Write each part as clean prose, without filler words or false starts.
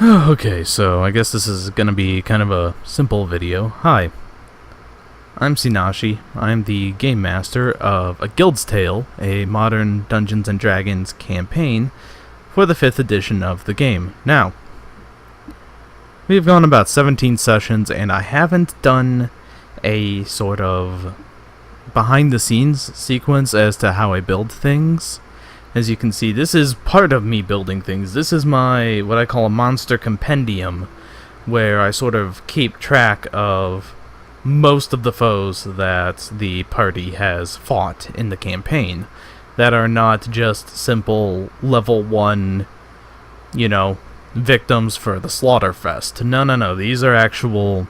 Okay, so I guess this is gonna be kind of a simple video. Hi, I'm Sinashi. I'm the game master of A Guild's Tale, a modern Dungeons & Dragons campaign for the 5th edition of the game. Now, we've gone about 17 sessions, and I haven't done a sort of behind-the-scenes sequence as to how I build things. As you can see, this is part of me building things. This is my, what I call a monster compendium, where I sort of keep track of most of the foes that the party has fought in the campaign, that are not just simple level 1, victims for the Slaughterfest. No, these are actual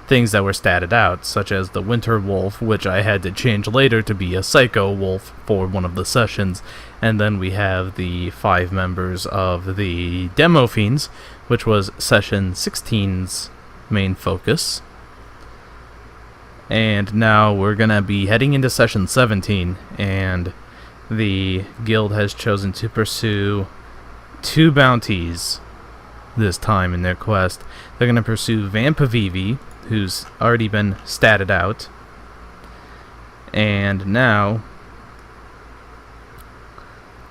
things that were statted out, such as the Winter Wolf, which I had to change later to be a Psycho Wolf for one of the sessions, and then we have the 5 members of the Demo Fiends, which was session 16's main focus. And now we're gonna be heading into session 17, and the guild has chosen to pursue 2 bounties this time in their quest. They're gonna pursue Vampavivi, who's already been statted out, and now,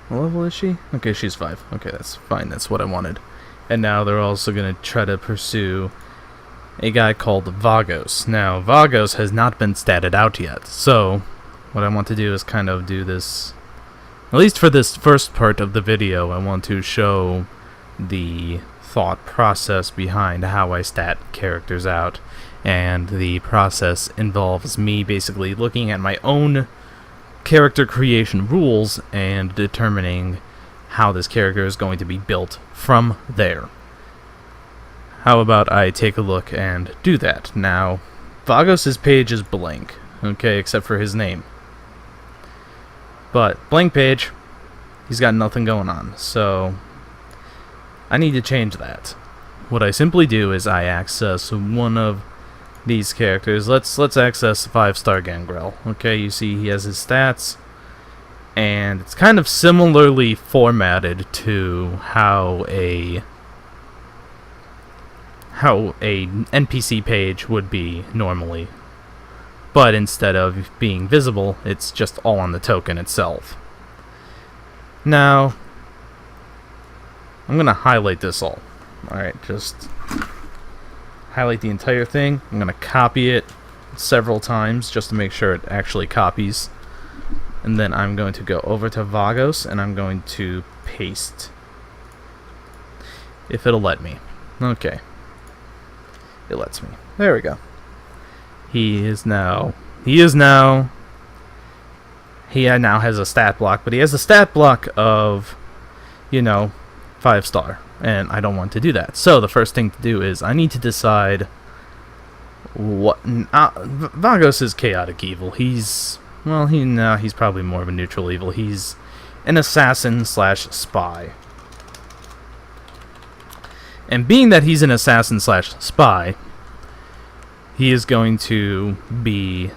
what level is she? Okay, she's 5. Okay, that's fine, that's what I wanted. And now they're also going to try to pursue a guy called Vagos. Now, Vagos has not been statted out yet, so what I want to do is kind of do this, at least for this first part of the video, I want to show the thought process behind how I stat characters out. And the process involves me basically looking at my own character creation rules and determining how this character is going to be built from there. How about I take a look and do that? Now, Vagos' page is blank, okay, except for his name. But, blank page, he's got nothing going on, so I need to change that. What I simply do is I access one of these characters. Let's access 5-star Gangrel. Okay, you see he has his stats, and it's kind of similarly formatted to how a NPC page would be normally, but instead of being visible, it's just all on the token itself. Now, I'm gonna highlight this all. Alright, just highlight the entire thing. I'm going to copy it several times just to make sure it actually copies. And then I'm going to go over to Vagos and I'm going to paste. If it'll let me. Okay. It lets me. There we go. He now has a stat block, but he has a stat block of, 5-star. And I don't want to do that. So the first thing to do is I need to decide what... Vagos is chaotic evil. He's probably more of a neutral evil. He's an assassin/spy. And being that he's an assassin/spy, he is going to be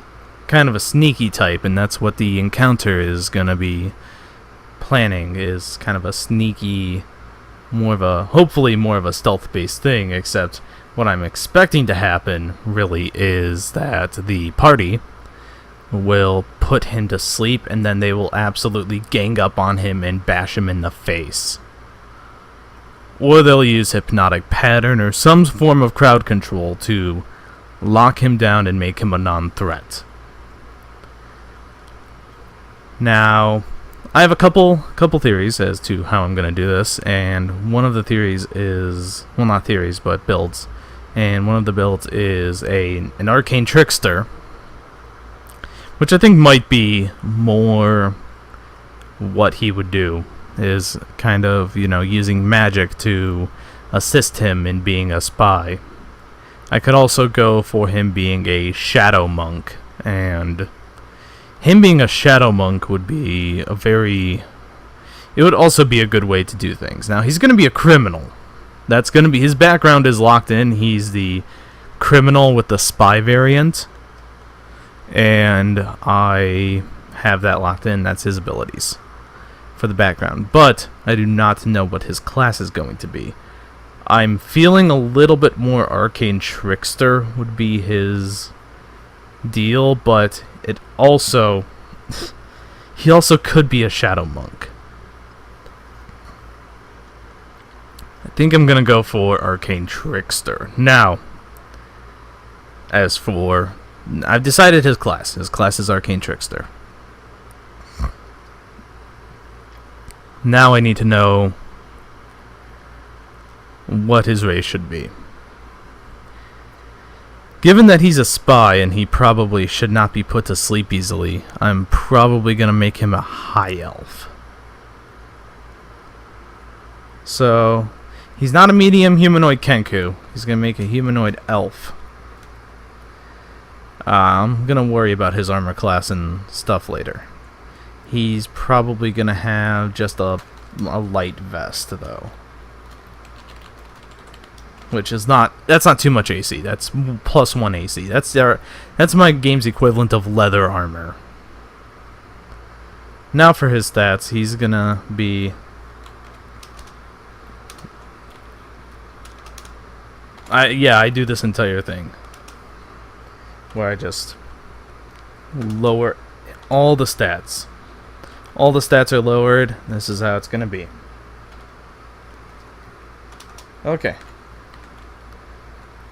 kind of a sneaky type, and that's what the encounter is going to be planning, is kind of a sneaky... hopefully more of a stealth-based thing, except what I'm expecting to happen, really, is that the party will put him to sleep, and then they will absolutely gang up on him and bash him in the face. Or they'll use hypnotic pattern or some form of crowd control to lock him down and make him a non-threat. Now, I have a couple theories as to how I'm going to do this, and one of the theories is, well, not theories, but builds, and one of the builds is an arcane trickster, which I think might be more what he would do, is kind of, using magic to assist him in being a spy. I could also go for him being a shadow monk, and him being a shadow monk would be it would also be a good way to do things. Now, he's going to be a criminal. That's going to be, his background is locked in. He's the criminal with the spy variant. And I have that locked in. That's his abilities for the background. But I do not know what his class is going to be. I'm feeling a little bit more Arcane Trickster would be his deal, but it also he also could be a Shadow Monk. I think I'm gonna go for Arcane Trickster. Now, as for, I've decided his class. His class is Arcane Trickster. Now I need to know what his race should be. Given that he's a spy and he probably should not be put to sleep easily, I'm probably going to make him a high elf. So, he's not a medium humanoid Kenku. He's going to make a humanoid elf. I'm going to worry about his armor class and stuff later. He's probably going to have just a light vest, though. Which is that's not too much AC. That's +1 AC. That's my game's equivalent of leather armor. Now for his stats, he's gonna be... I do this entire thing. Where I just lower all the stats. All the stats are lowered. This is how it's gonna be. Okay.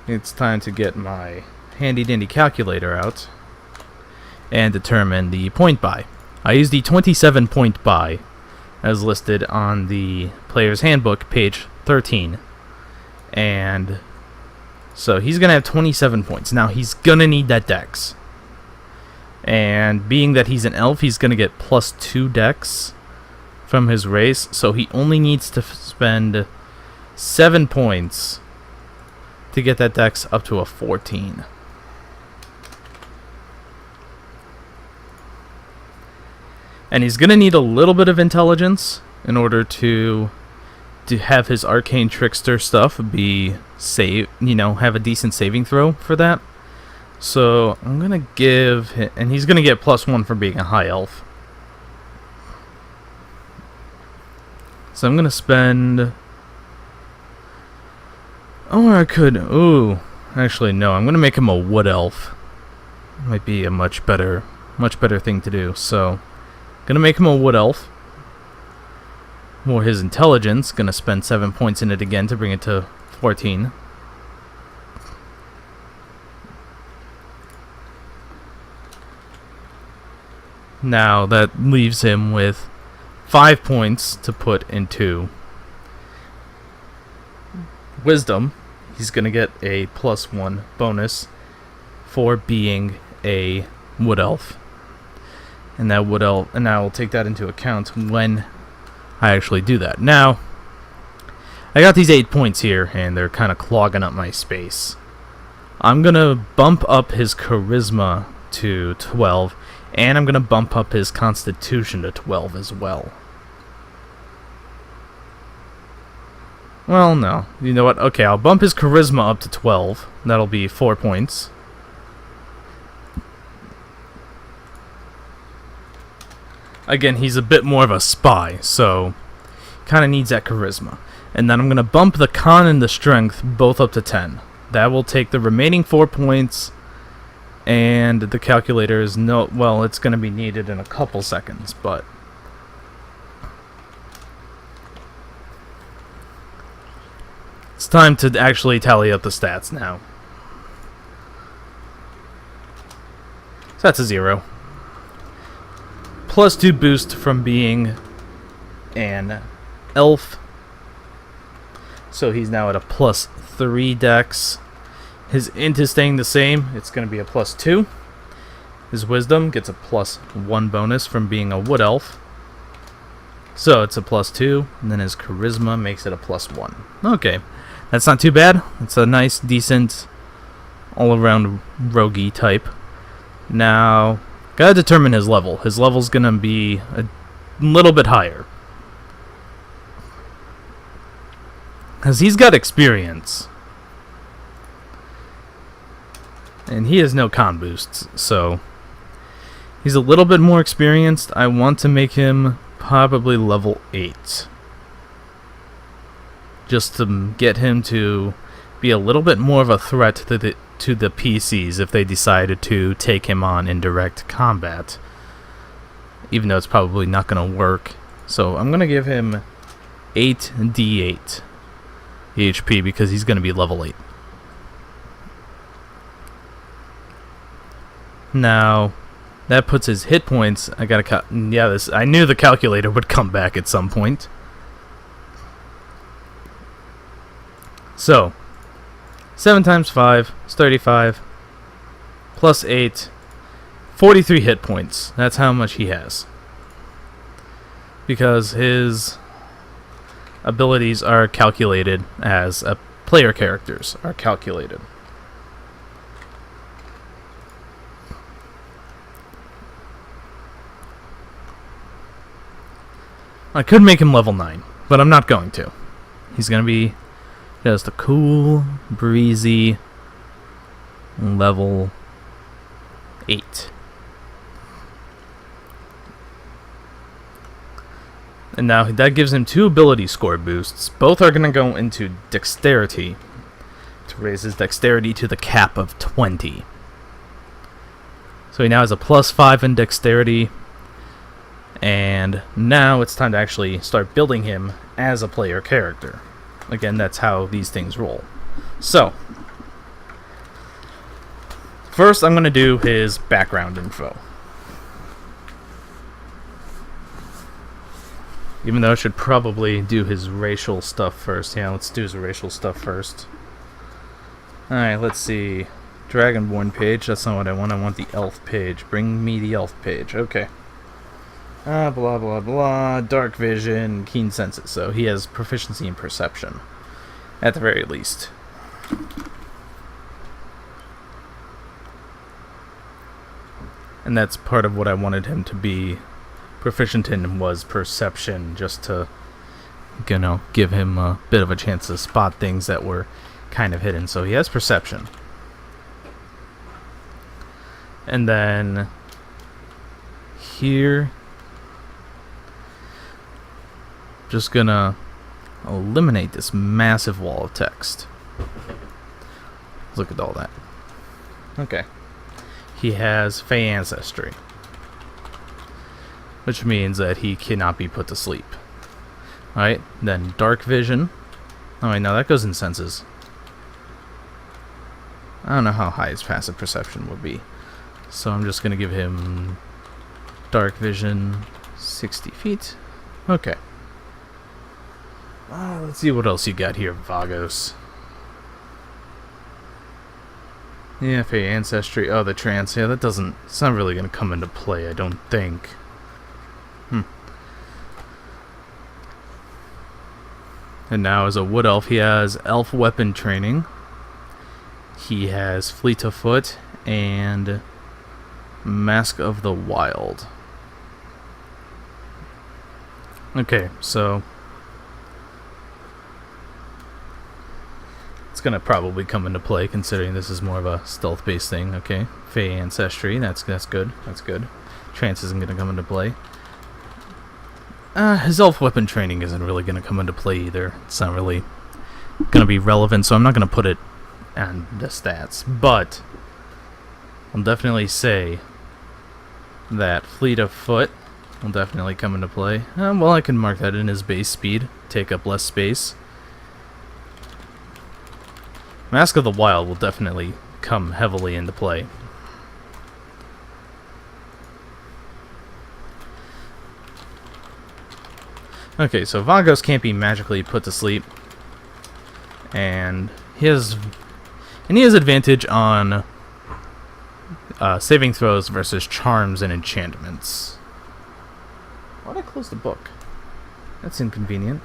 It's time to get my handy-dandy calculator out and determine the point buy. I use the 27 point buy as listed on the player's handbook, page 13. And so he's going to have 27 points. Now he's going to need that dex. And being that he's an elf, he's going to get +2 dex from his race. So he only needs to spend 7 points to get that dex up to a 14. And he's going to need a little bit of intelligence in order to have his Arcane Trickster stuff be have a decent saving throw for that. So I'm going to give him, and he's going to get +1 for being a high elf. So I'm going to spend... Oh, I could... Ooh. Actually, no. I'm going to make him a wood elf. Might be a much better thing to do. So, going to make him a wood elf. More his intelligence. Going to spend 7 points in it again to bring it to 14. Now, that leaves him with 5 points to put into Wisdom. He's going to get a +1 bonus for being a wood elf. And that wood elf, and I will take that into account when I actually do that. Now, I got these 8 points here, and they're kind of clogging up my space. I'm going to bump up his charisma to 12, and I'm going to bump up his constitution to 12 as well. Well, no. You know what? Okay, I'll bump his charisma up to 12. That'll be 4 points. Again, he's a bit more of a spy, so kind of needs that charisma. And then I'm going to bump the con and the strength both up to 10. That will take the remaining 4 points, and the calculator is it's going to be needed in a couple seconds, but... It's time to actually tally up the stats now. So that's a 0. +2 boost from being an elf. So he's now at a +3 dex. His int is staying the same. It's going to be a +2. His wisdom gets a +1 bonus from being a wood elf. So it's a +2. And then his charisma makes it a +1. Okay. That's not too bad. It's a nice, decent, all-around roguey type. Now, gotta determine his level. His level's gonna be a little bit higher. Because he's got experience. And he has no con boosts, so... He's a little bit more experienced. I want to make him probably level 8. just to get him to be a little bit more of a threat to the PCs if they decided to take him on in direct combat, even though it's probably not going to work. So I'm going to give him 8d8 HP because he's going to be level 8. Now, that puts his hit points. I knew the calculator would come back at some point. So, 7 times 5 is 35, plus 8, 43 hit points. That's how much he has. Because his abilities are calculated as player characters are calculated. I could make him level 9, but I'm not going to. He's going to be just a cool, breezy level 8. And now that gives him 2 ability score boosts. Both are going to go into dexterity to raise his dexterity to the cap of 20. So he now has a plus 5 in dexterity. And now it's time to actually start building him as a player character. Again, that's how these things roll. So, first I'm going to do his background info. Even though I should probably do his racial stuff first. Yeah, let's do his racial stuff first. Alright, let's see. Dragonborn page, that's not what I want. I want the elf page. Bring me the elf page. Okay. Blah, blah, blah. Dark vision, keen senses. So he has proficiency in perception, at the very least. And that's part of what I wanted him to be proficient in, was perception, just to, give him a bit of a chance to spot things that were kind of hidden. So he has perception. And then here, just gonna eliminate this massive wall of text. Look at all that. Okay. He has Fey ancestry, which means that he cannot be put to sleep. Alright, then dark vision. Alright, now that goes in senses. I don't know how high his passive perception would be. So I'm just gonna give him dark vision 60 feet. Okay. Let's see what else you got here, Vagos. Yeah, Fey ancestry. Oh, the trance. Yeah, it's not really going to come into play, I don't think. And now as a wood elf, he has elf weapon training. He has fleet of foot and Mask of the Wild. Okay, so it's gonna probably come into play, considering this is more of a stealth-based thing. Okay, Fey ancestry. That's good. That's good. Trance isn't gonna come into play. His elf weapon training isn't really gonna come into play either. It's not really gonna be relevant, so I'm not gonna put it on the stats. But I'll definitely say that fleet of foot will definitely come into play. Well, I can mark that in his base speed, take up less space. Mask of the Wild will definitely come heavily into play. Okay, so Vagos can't be magically put to sleep, and he has advantage on saving throws versus charms and enchantments. Why'd I close the book? That's inconvenient.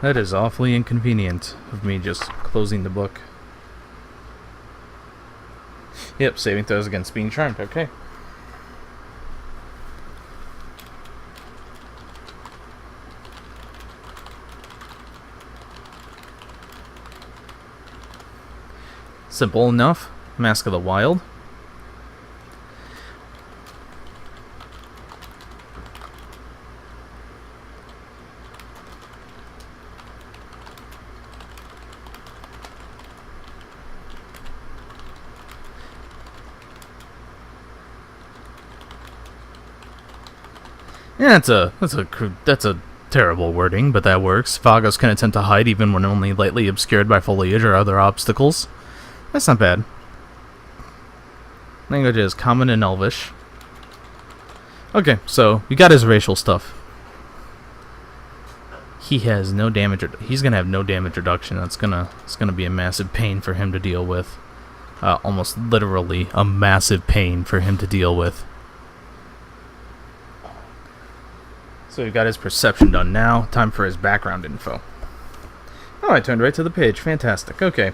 That is awfully inconvenient of me just closing the book. Yep, saving throws against being charmed. Okay. Simple enough. Mask of the Wild. Yeah, that's a terrible wording, but that works. Vagos can attempt to hide even when only lightly obscured by foliage or other obstacles. That's not bad. Language is Common and Elvish. Okay, so we got his racial stuff. He has no damage. He's gonna have no damage reduction. It's gonna be a massive pain for him to deal with. Almost literally a massive pain for him to deal with. So we've got his perception done now. Time for his background info. Oh, I turned right to the page. Fantastic. Okay.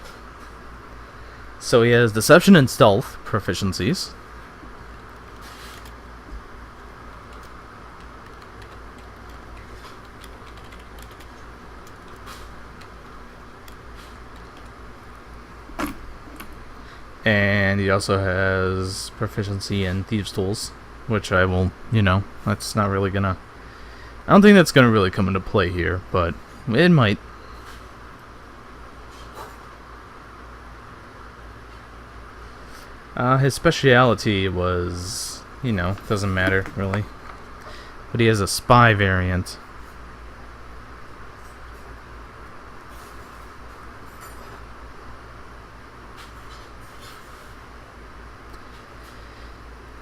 So he has deception and stealth proficiencies. And he also has proficiency in Thieves' Tools, which I will, that's not really gonna... I don't think that's gonna really come into play here, but it might. His speciality was, doesn't matter, really. But he has a spy variant.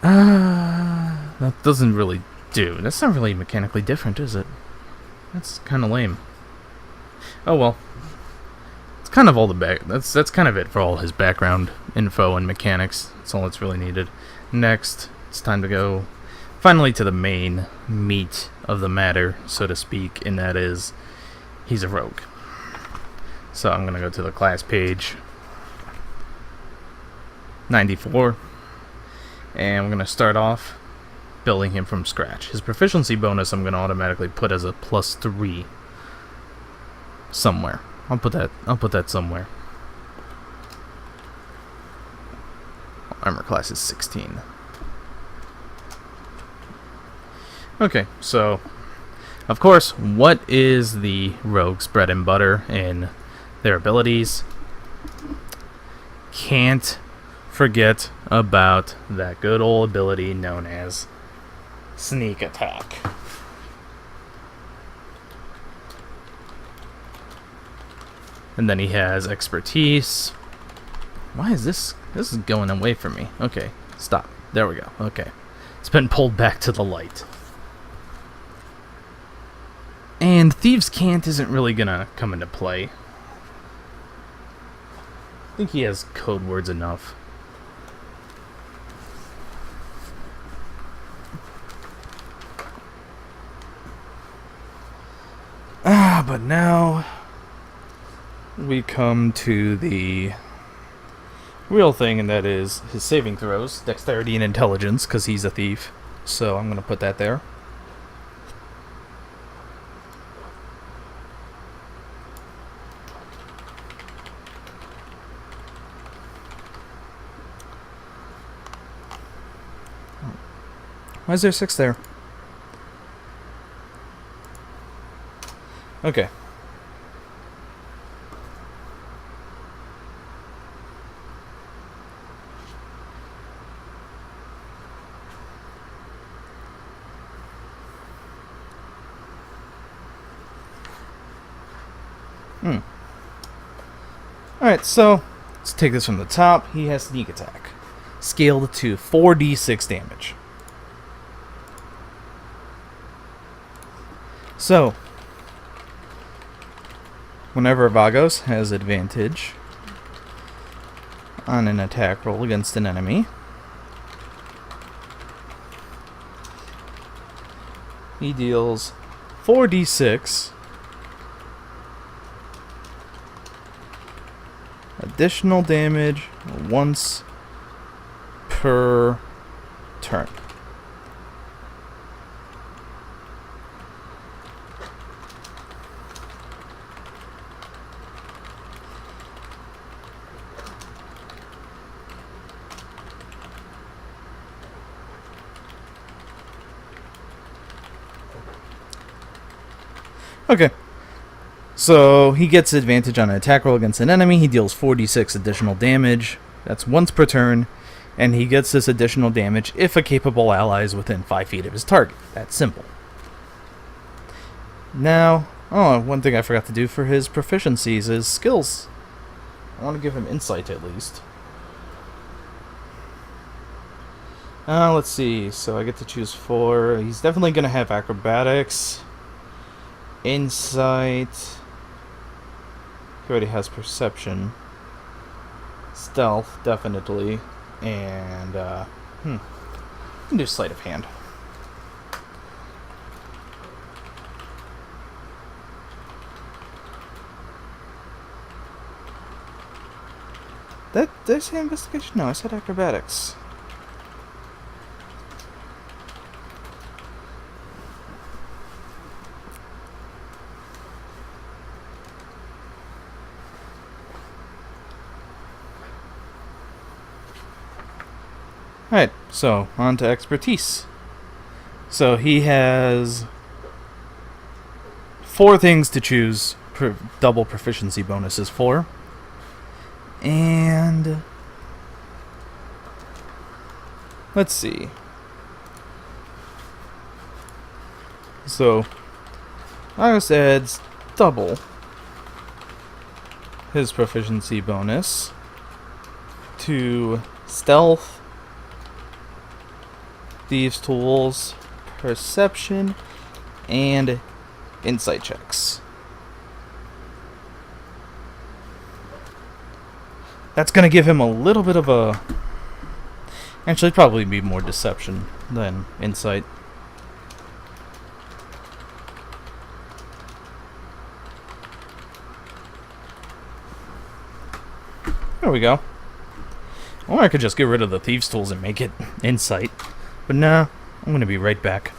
That doesn't really do. That's not really mechanically different, is it? That's kind of lame. Oh well. It's kind of all the back. That's kind of it for all his background info and mechanics. That's all that's really needed. Next, it's time to go finally to the main meat of the matter, so to speak, and that is he's a rogue. So I'm gonna go to the class page 94. And we're going to start off building him from scratch. His proficiency bonus I'm going to automatically put as a +3 somewhere. I'll put that somewhere. Armor class is 16. Okay, so of course, what is the rogue's bread and butter in their abilities? Can't forget about that good old ability known as sneak attack. And then he has expertise. Why is this is going away from me? Okay, stop. There we go. Okay. It's been pulled back to the light. And Thieves' Cant isn't really gonna come into play. I think he has code words enough. But now we come to the real thing, and that is his saving throws, dexterity and intelligence, because he's a thief. So I'm going to put that there. Why is there 6 there? Okay. Alright, so let's take this from the top. He has sneak attack. Scaled to 4d6 damage. So, whenever Vagos has advantage on an attack roll against an enemy, he deals 4d6 additional damage once per turn. Okay, so he gets advantage on an attack roll against an enemy. He deals 4d6 additional damage. That's once per turn, and he gets this additional damage if a capable ally is within 5 feet of his target. That's simple. Now, oh, one thing I forgot to do for his proficiencies is skills. I want to give him insight at least. Let's see. So I get to choose 4. He's definitely going to have acrobatics, insight. He already has perception, stealth, definitely, and can do sleight of hand. Did I say investigation? No, I said acrobatics. Alright, so on to expertise. So he has 4 things to choose double proficiency bonuses for. And let's see. So August adds double his proficiency bonus to stealth, thieves' tools, perception, and insight checks. That's going to give him a little bit of a... Actually, it'd probably be more deception than insight. There we go. Or I could just get rid of the thieves' tools and make it insight. But nah, I'm going to be right back.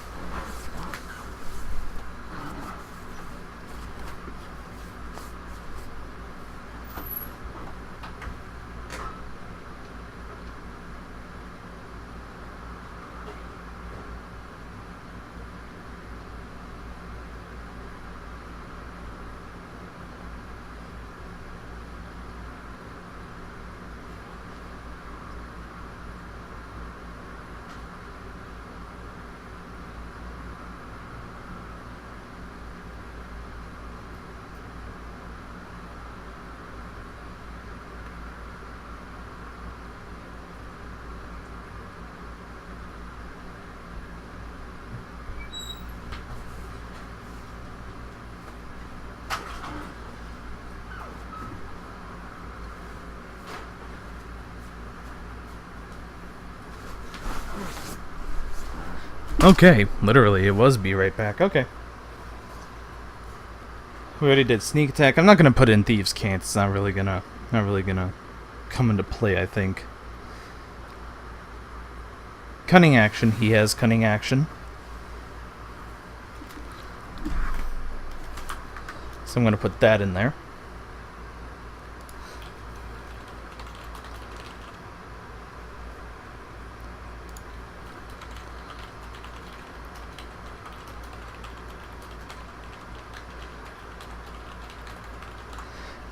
Okay, literally, it was be right back. Okay. We already did sneak attack. I'm not gonna put in thieves' cant. It's not really gonna come into play, I think. Cunning action. He has cunning action. So I'm gonna put that in there.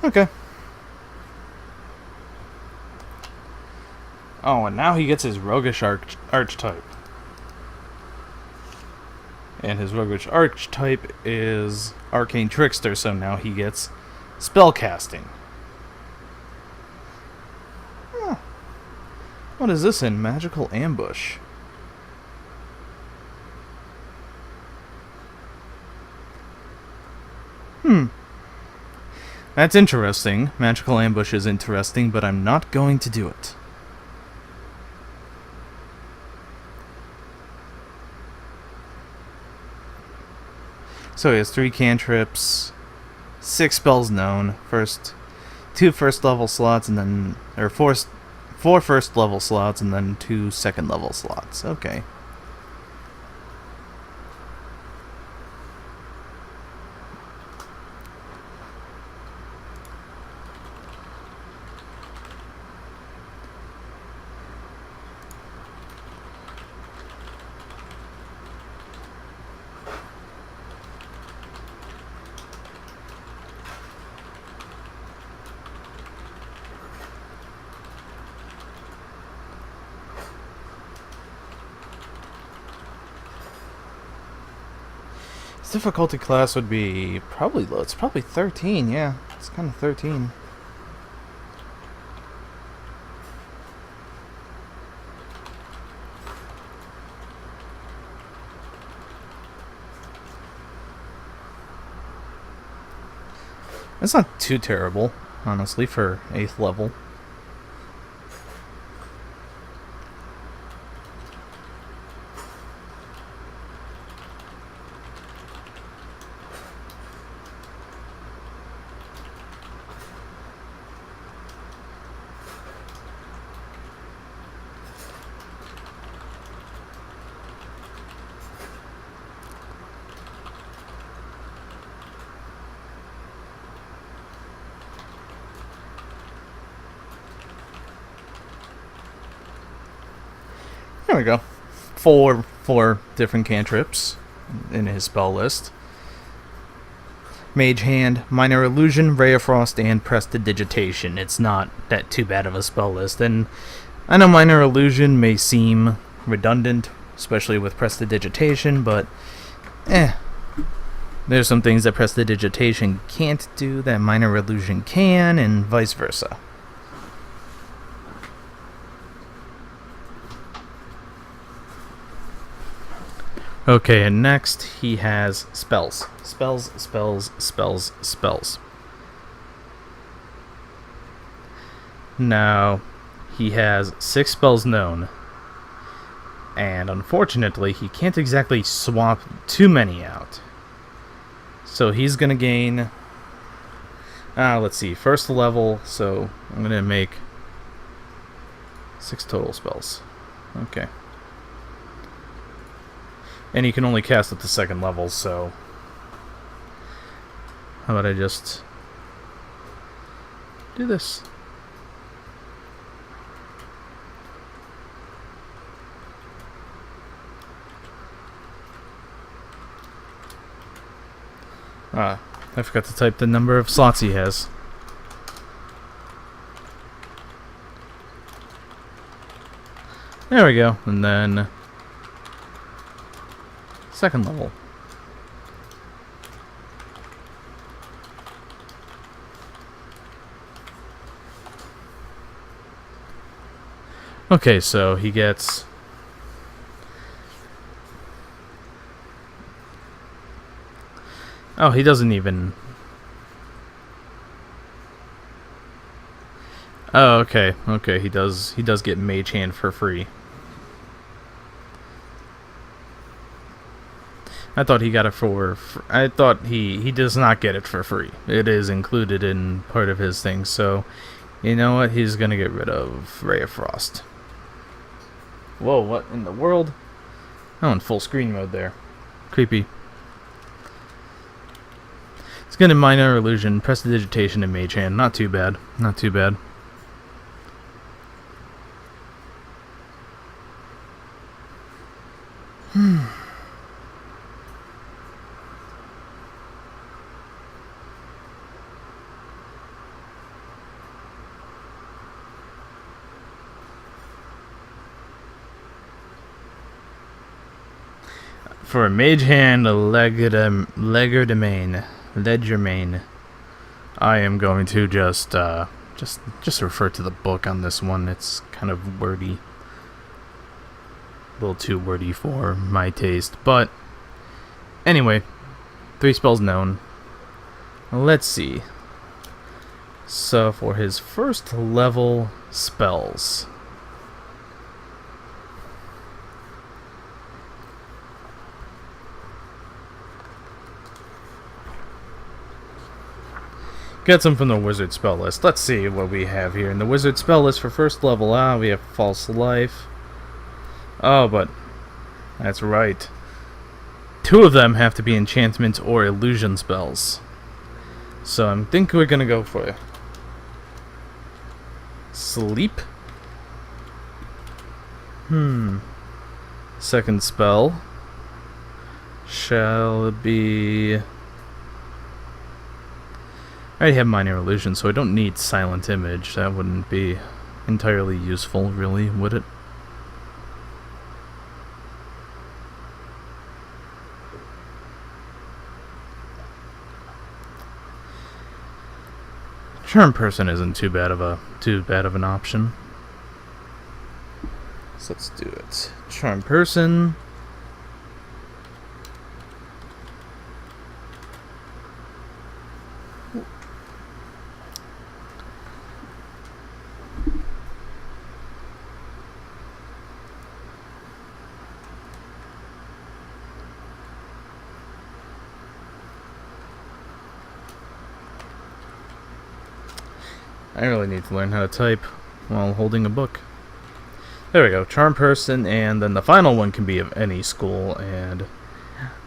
Okay. Oh, and now he gets his roguish archetype. And his roguish archetype is Arcane Trickster, so now he gets spellcasting. Huh. What is this in? Magical Ambush. That's interesting. Magical Ambush is interesting, but I'm not going to do it. So he has 3 cantrips, 6 spells known, 2 first level slots, and then 4 first level slots, and then 2 second level slots. Okay. Difficulty class would be probably low. It's probably 13, yeah. It's kind of 13. It's not too terrible, honestly, for 8th level. There we go. Four different cantrips in his spell list. Mage Hand, Minor Illusion, Ray of Frost, and Prestidigitation. It's not that too bad of a spell list, and I know Minor Illusion may seem redundant, especially with Prestidigitation, but there's some things that Prestidigitation can't do that Minor Illusion can, and vice versa. Okay, and next he has spells. Spells. Now, he has 6 spells known. And unfortunately, he can't exactly swap too many out. So he's going to gain... let's see, first level, so I'm going to make 6 total spells. Okay. And he can only cast at the 2nd level, so... How about I just... do this? I forgot to type the number of slots he has. There we go, and then... 2nd level. Okay, so he gets... Oh, he doesn't even... Oh, okay. Okay, he does get Mage Hand for free. I thought he got it for... I thought he does not get it for free. It is included in part of his thing, so... You know what? He's gonna get rid of Ray of Frost. Whoa, what in the world? Oh, in full screen mode there. Creepy. It's gonna Minor Illusion, Prestidigitation, and Mage Hand. Not too bad. Not too bad. For a Mage Hand, a Legerdemain, I am going to just refer to the book on this one. It's kind of wordy. A little too wordy for my taste. But, anyway, 3 spells known. Let's see. So, for his first level spells... Get some from the wizard spell list. Let's see what we have here. In the wizard spell list for first level, we have False Life. Oh, but that's right. 2 of them have to be enchantment or illusion spells. So I think we're gonna go for Sleep. Second spell shall be... I already have Minor Illusion, so I don't need Silent Image. That wouldn't be entirely useful, really, would it? Charm person isn't too bad of an option. So let's do it. Charm person. I really need to learn how to type while holding a book. There we go, charm person, and then the final one can be of any school, and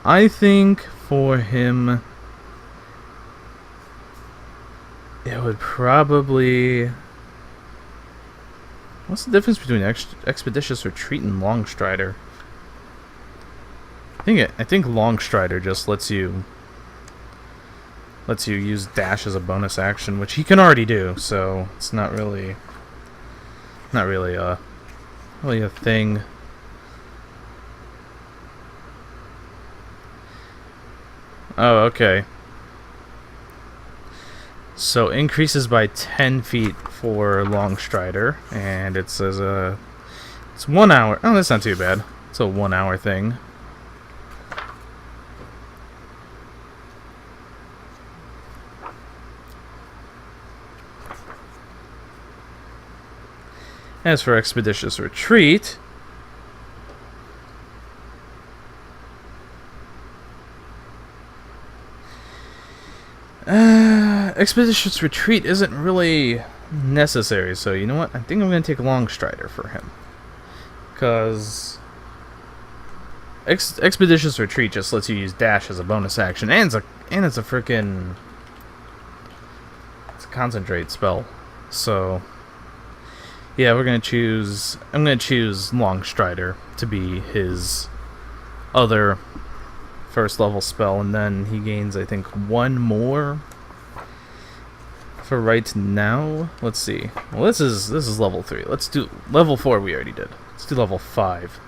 I think for him it would probably... What's the difference between Expeditious Retreat and Longstrider? I think Longstrider just lets you use dash as a bonus action, which he can already do, so it's not really a thing. Oh, okay. So increases by 10 feet for Longstrider, and it says it's 1 hour. Oh, that's not too bad. It's a 1 hour thing. As for Expeditious Retreat, Expeditious Retreat isn't really necessary, so you know what? I think I'm going to take Longstrider for him. Because Expeditious Retreat just lets you use dash as a bonus action, and it's a freaking... It's a concentrate spell, so... Yeah, I'm gonna choose Longstrider to be his other first level spell, and then he gains, I think, 1 more for right now. Let's see. Well, this is level 3. Let's do level 4. We already did. Let's do level 5.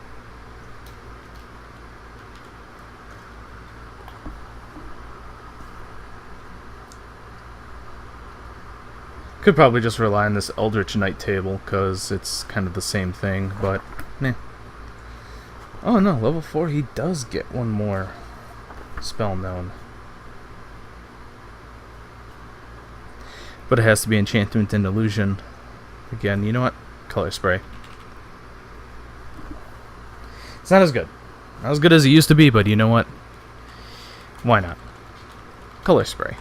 Could probably just rely on this Eldritch Knight table, because it's kind of the same thing, but, meh. Oh no, level 4, he does get 1 more spell known. But it has to be Enchantment and Illusion. Again, you know what? Color Spray. It's not as good. Not as good as it used to be, but you know what? Why not? Color Spray.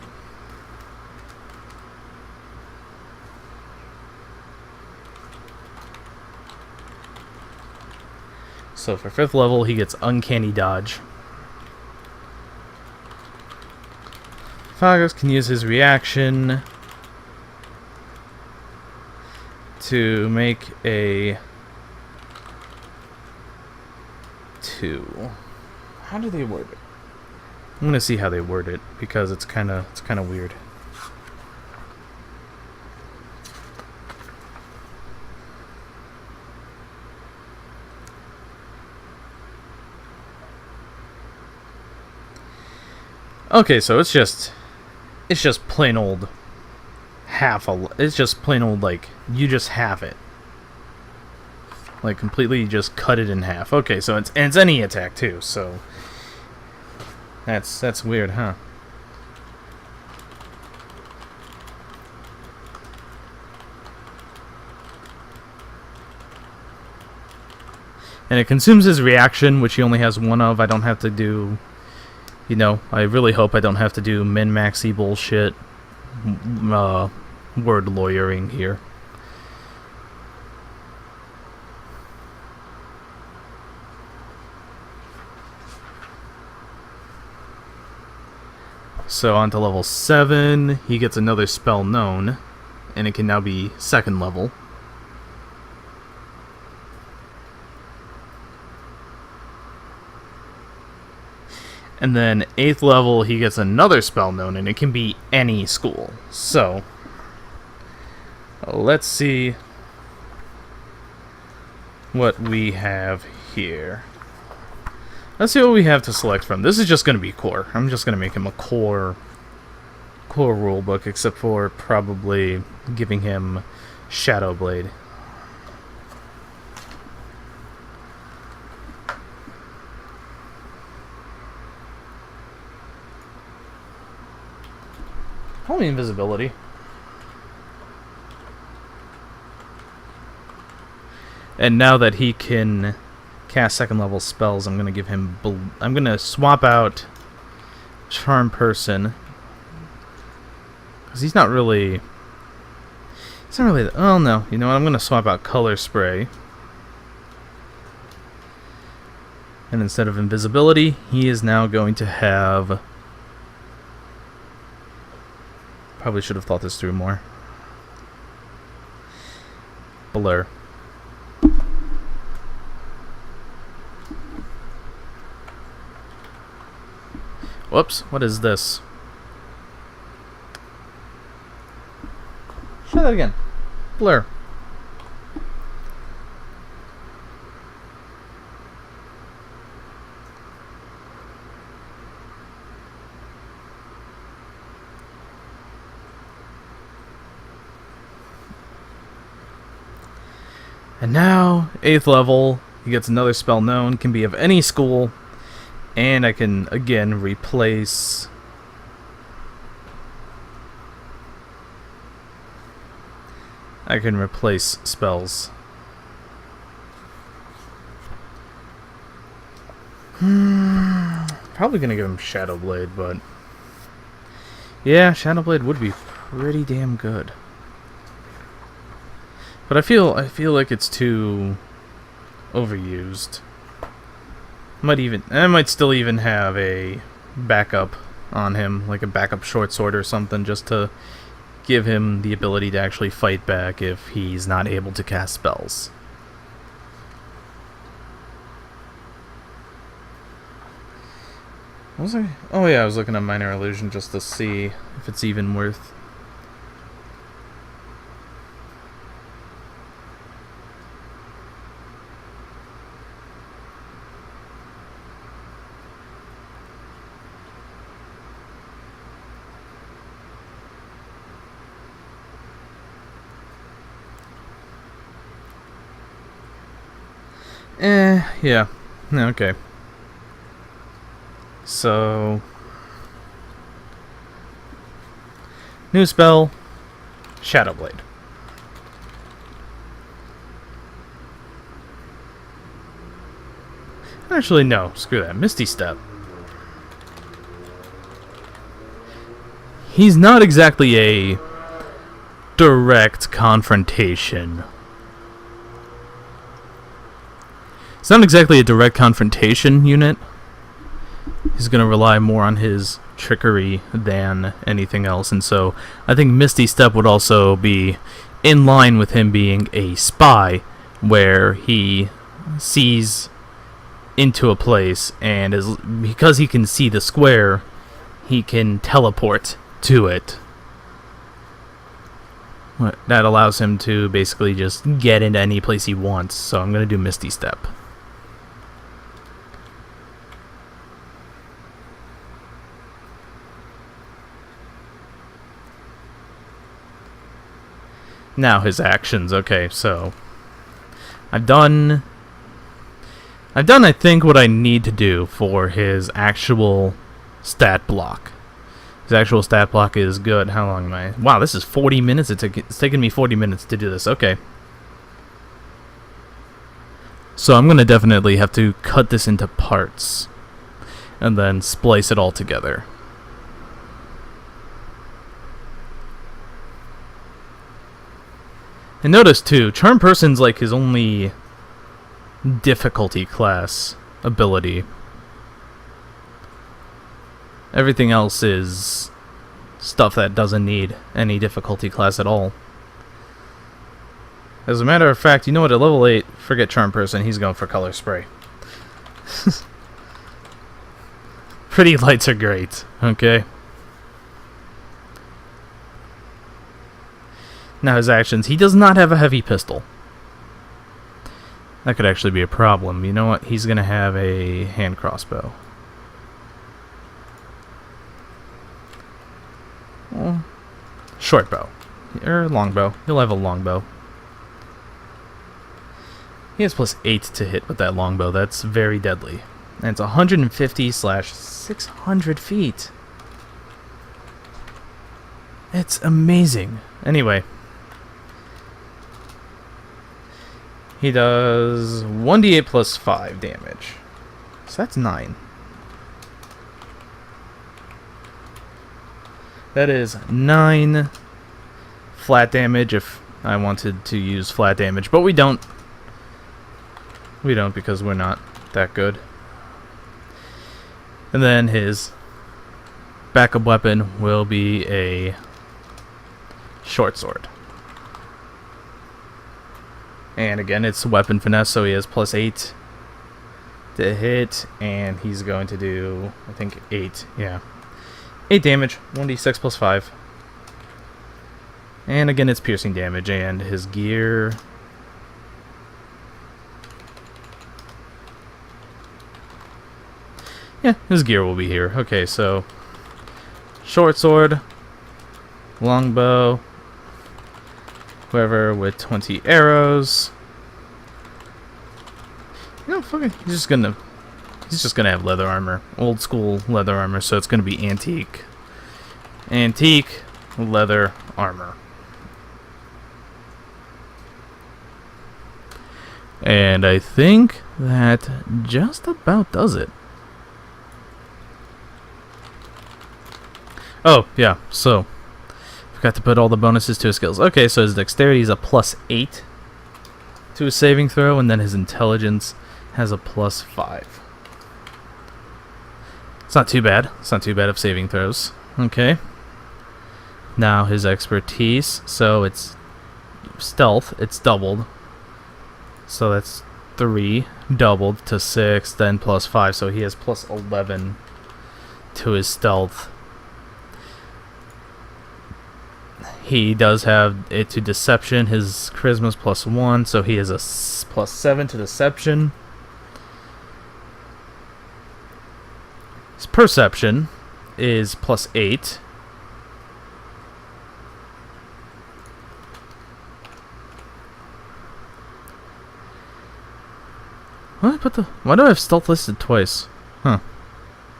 So for 5th level, he gets Uncanny Dodge. Fagus can use his reaction to make a 2. How do they word it? I'm gonna see how they word it, because it's kind of weird. Okay, so it's just plain old it's just plain old, like, you just have it. Like, completely just cut it in half. Okay, so it's any attack too, so that's weird, huh? And it consumes his reaction, which he only has 1 of. I don't have to do... You know, I really hope I don't have to do min-maxy bullshit, word lawyering here. So on to level 7, he gets another spell known, and it can now be 2nd level. And then 8th level, he gets another spell known, and it can be any school. So, let's see what we have here. Let's see what we have to select from. This is just going to be core. I'm just going to make him a core typical rulebook, except for probably giving him Shadow Blade. Probably invisibility. And now that he can cast second level spells, I'm gonna give him. I'm gonna swap out Charm Person, because he's not really. It's not really. Oh no! You know what? I'm gonna swap out Color Spray, and instead of invisibility, he is now going to have. Probably should have thought this through more. Blur. Whoops, what is this? Try that again. Blur. And now, 8th level, he gets another spell known, can be of any school. And I can, again, replace... I can replace spells. Probably gonna give him Shadow Blade, but... yeah, Shadow Blade would be pretty damn good. But I feel like it's too... overused. I might still even have a backup on him, like a backup short sword or something, just to give him the ability to actually fight back if he's not able to cast spells. What was I? Oh yeah, I was looking at Minor Illusion just to see if it's even worth... yeah. Okay. So... new spell, Shadow Blade. Actually, no. Screw that. Misty Step. He's not exactly a direct confrontation. It's not exactly a direct confrontation unit. He's going to rely more on his trickery than anything else, and so I think Misty Step would also be in line with him being a spy, where he sees into a place, and because he can see the square, he can teleport to it. That allows him to basically just get into any place he wants, so I'm going to do Misty Step. Now his actions. Okay, so I've done I think what I need to do for his actual stat block. His actual stat block is good. How long am I? Wow, this is 40 minutes. It's taken me 40 minutes to do this. Okay. So I'm going to definitely have to cut this into parts and then splice it all together. And notice too, Charm Person's like his only difficulty class ability. Everything else is stuff that doesn't need any difficulty class at all. As a matter of fact, you know what, at level 8, forget Charm Person, he's going for Color Spray. Pretty lights are great, okay? Now his actions, he does not have a heavy pistol. That could actually be a problem. You know what? He's going to have a hand crossbow. Well, short bow. Or long bow. He'll have a long bow. He has +8 to hit with that longbow. That's very deadly. And it's 150/600 feet. It's amazing. Anyway. He does 1d8 plus 5 damage. So that's 9. That is 9 flat damage if I wanted to use flat damage. But we don't. We don't because we're not that good. And then his backup weapon will be a short sword. And again, it's weapon finesse, so he has +8 to hit, and he's going to do, I think, 8. Yeah. 8 damage, 1d6 plus 5. And again, it's piercing damage, and his gear... Yeah, his gear will be here. Okay, so short sword, longbow, whoever with 20 arrows. You know, fucking, he's just gonna have leather armor, old school leather armor. So it's gonna be antique leather armor. And I think that just about does it. Oh, yeah, so forgot to put all the bonuses to his skills. Okay, so his dexterity is a +8 to his saving throw, and then his intelligence has a +5. It's not too bad. It's not too bad of saving throws. Okay. Now his expertise, so it's stealth, it's doubled. So that's 3 doubled to 6, then +5, so he has +11 to his stealth. He does have it to deception. His charisma's +1, so he has a +7 to deception. His perception is +8. What? Why do I have stealth listed twice? Huh.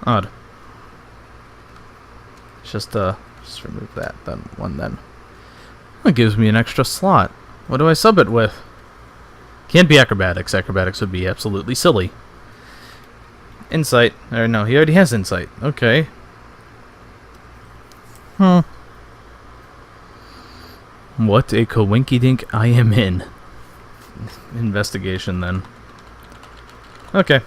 Odd. Just remove that. Then one. That gives me an extra slot. What do I sub it with? Can't be acrobatics. Acrobatics would be absolutely silly. Insight. Or no, he already has insight. Okay. Huh. What a coinkydink I am in. Investigation then. Okay.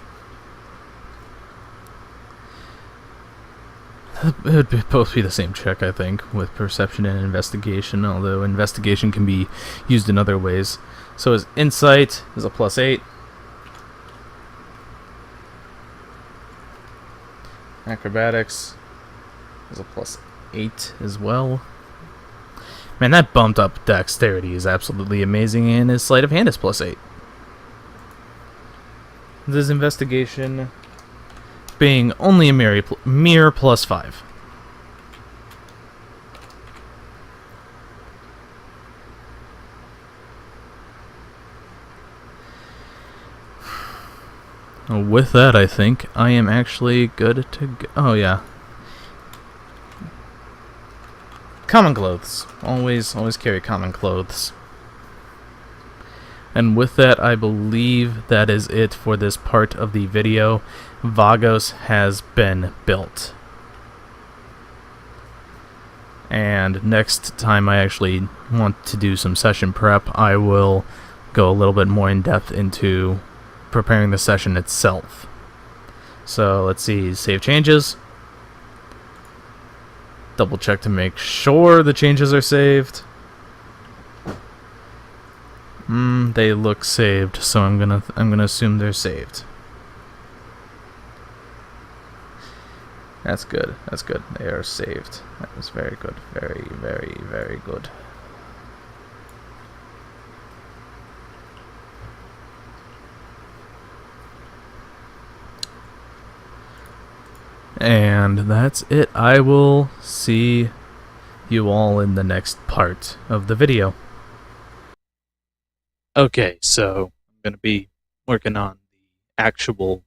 It would both be the same check, I think, with perception and investigation, although investigation can be used in other ways. So his insight is a +8. Acrobatics is a +8 as well. Man, that bumped up dexterity is absolutely amazing, and his sleight of hand is +8. His investigation being only a mere +5. With that, I think I am actually good to go. Oh, yeah. Common clothes. Always carry common clothes. And with that, I believe that is it for this part of the video. Vagos has been built. And next time I actually want to do some session prep, I will go a little bit more in depth into preparing the session itself. So let's see, save changes. Double check to make sure the changes are saved. They look saved, so I'm gonna assume they're saved. That's good. That's good. They are saved. That was very good. Very, very, very good. And that's it. I will see you all in the next part of the video. Okay, so I'm going to be working on the actual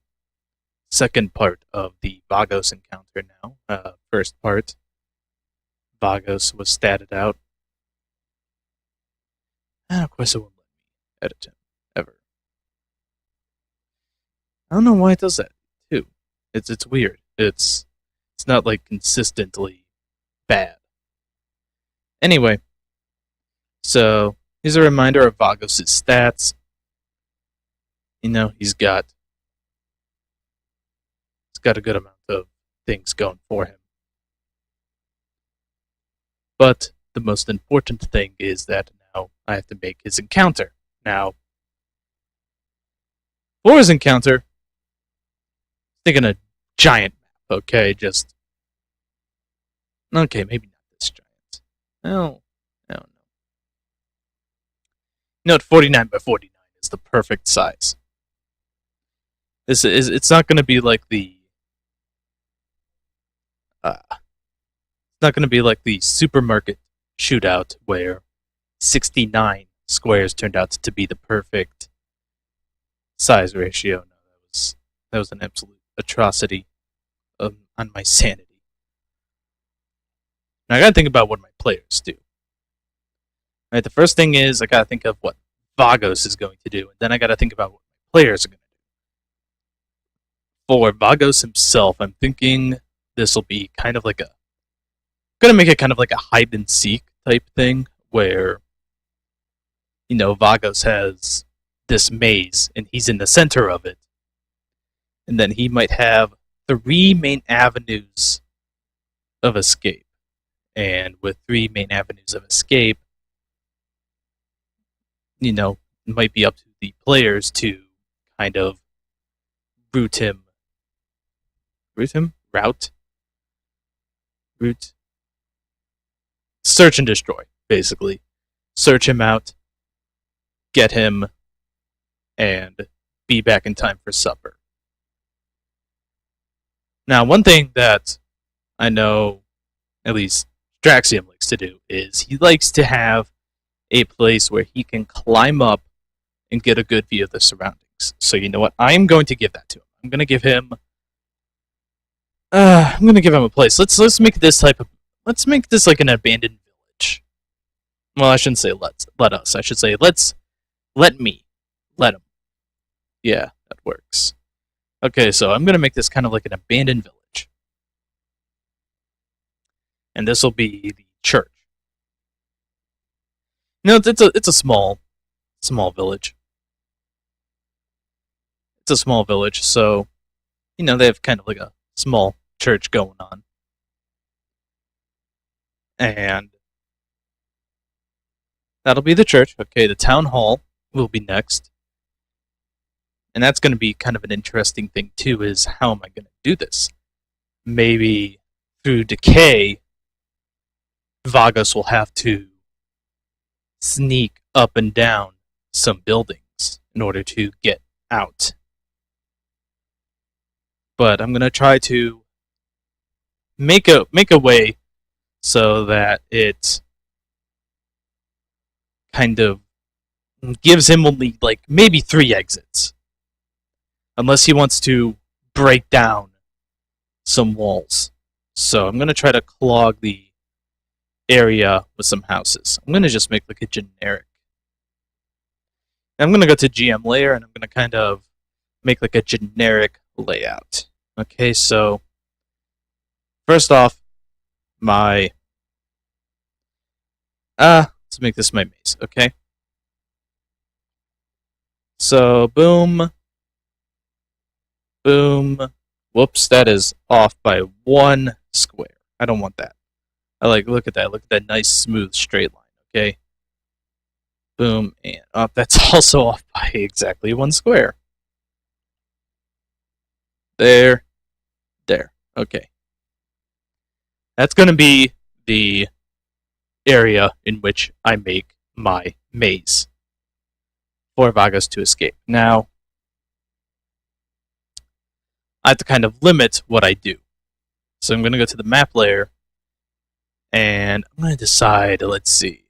second part of the Vagos encounter now. First part, Vagos was statted out. And of course it won't let me edit him, ever. I don't know why it does that, too. It's weird. It's not like consistently bad. Anyway, so here's a reminder of Vagos' stats. You know, he's got a good amount of things going for him. But the most important thing is that now I have to make his encounter. Now, for his encounter, thinking a giant map, okay? Okay, maybe not this giant. No, no. Note 49 by 49 is the perfect size. It's not going to be like the supermarket shootout where 69 squares turned out to be the perfect size ratio. No, that was an absolute atrocity on my sanity. Now I gotta think about what my players do. Right, the first thing is I gotta think of what Vagos is going to do, and then I gotta think about what my players are going to do. For Vagos himself, I'm thinking this will be kind of like gonna make it kind of like a hide and seek type thing where, you know, Vagos has this maze and he's in the center of it. And then he might have 3 main avenues of escape. And with 3 main avenues of escape, you know, it might be up to the players to kind of route, search and destroy, basically. Search him out, get him, and be back in time for supper. Now, one thing that I know, at least Draxium likes to do, is he likes to have a place where he can climb up and get a good view of the surroundings. So you know what? I'm going to give that to him. I'm going to give him a place. Let's make this like an abandoned village. Well, I shouldn't say let us. I should say let him. Yeah, that works. Okay, so I'm going to make this kind of like an abandoned village. And this will be the church. No, it's a small village. It's a small village, so you know they have kind of like a small church going on. And that'll be the church. Okay, the town hall will be next. And that's going to be kind of an interesting thing too, is how am I going to do this? Maybe through decay, Vagos will have to sneak up and down some buildings in order to get out. But I'm going to try to make a way so that it kind of gives him only like maybe 3 exits. Unless he wants to break down some walls. So I'm going to try to clog the area with some houses. I'm going to just make like a generic. I'm going to go to GM layer and I'm going to kind of make like a generic layout. Okay, so first off, let's make this my maze, okay? So boom. Boom. Whoops, that is off by 1 square. I don't want that. Look at that. Look at that nice, smooth, straight line, okay? Boom, and that's also off by exactly 1 square. There. Okay. That's going to be the area in which I make my maze for Vagos to escape. Now, I have to kind of limit what I do. So I'm going to go to the map layer, And I'm going to decide, let's see.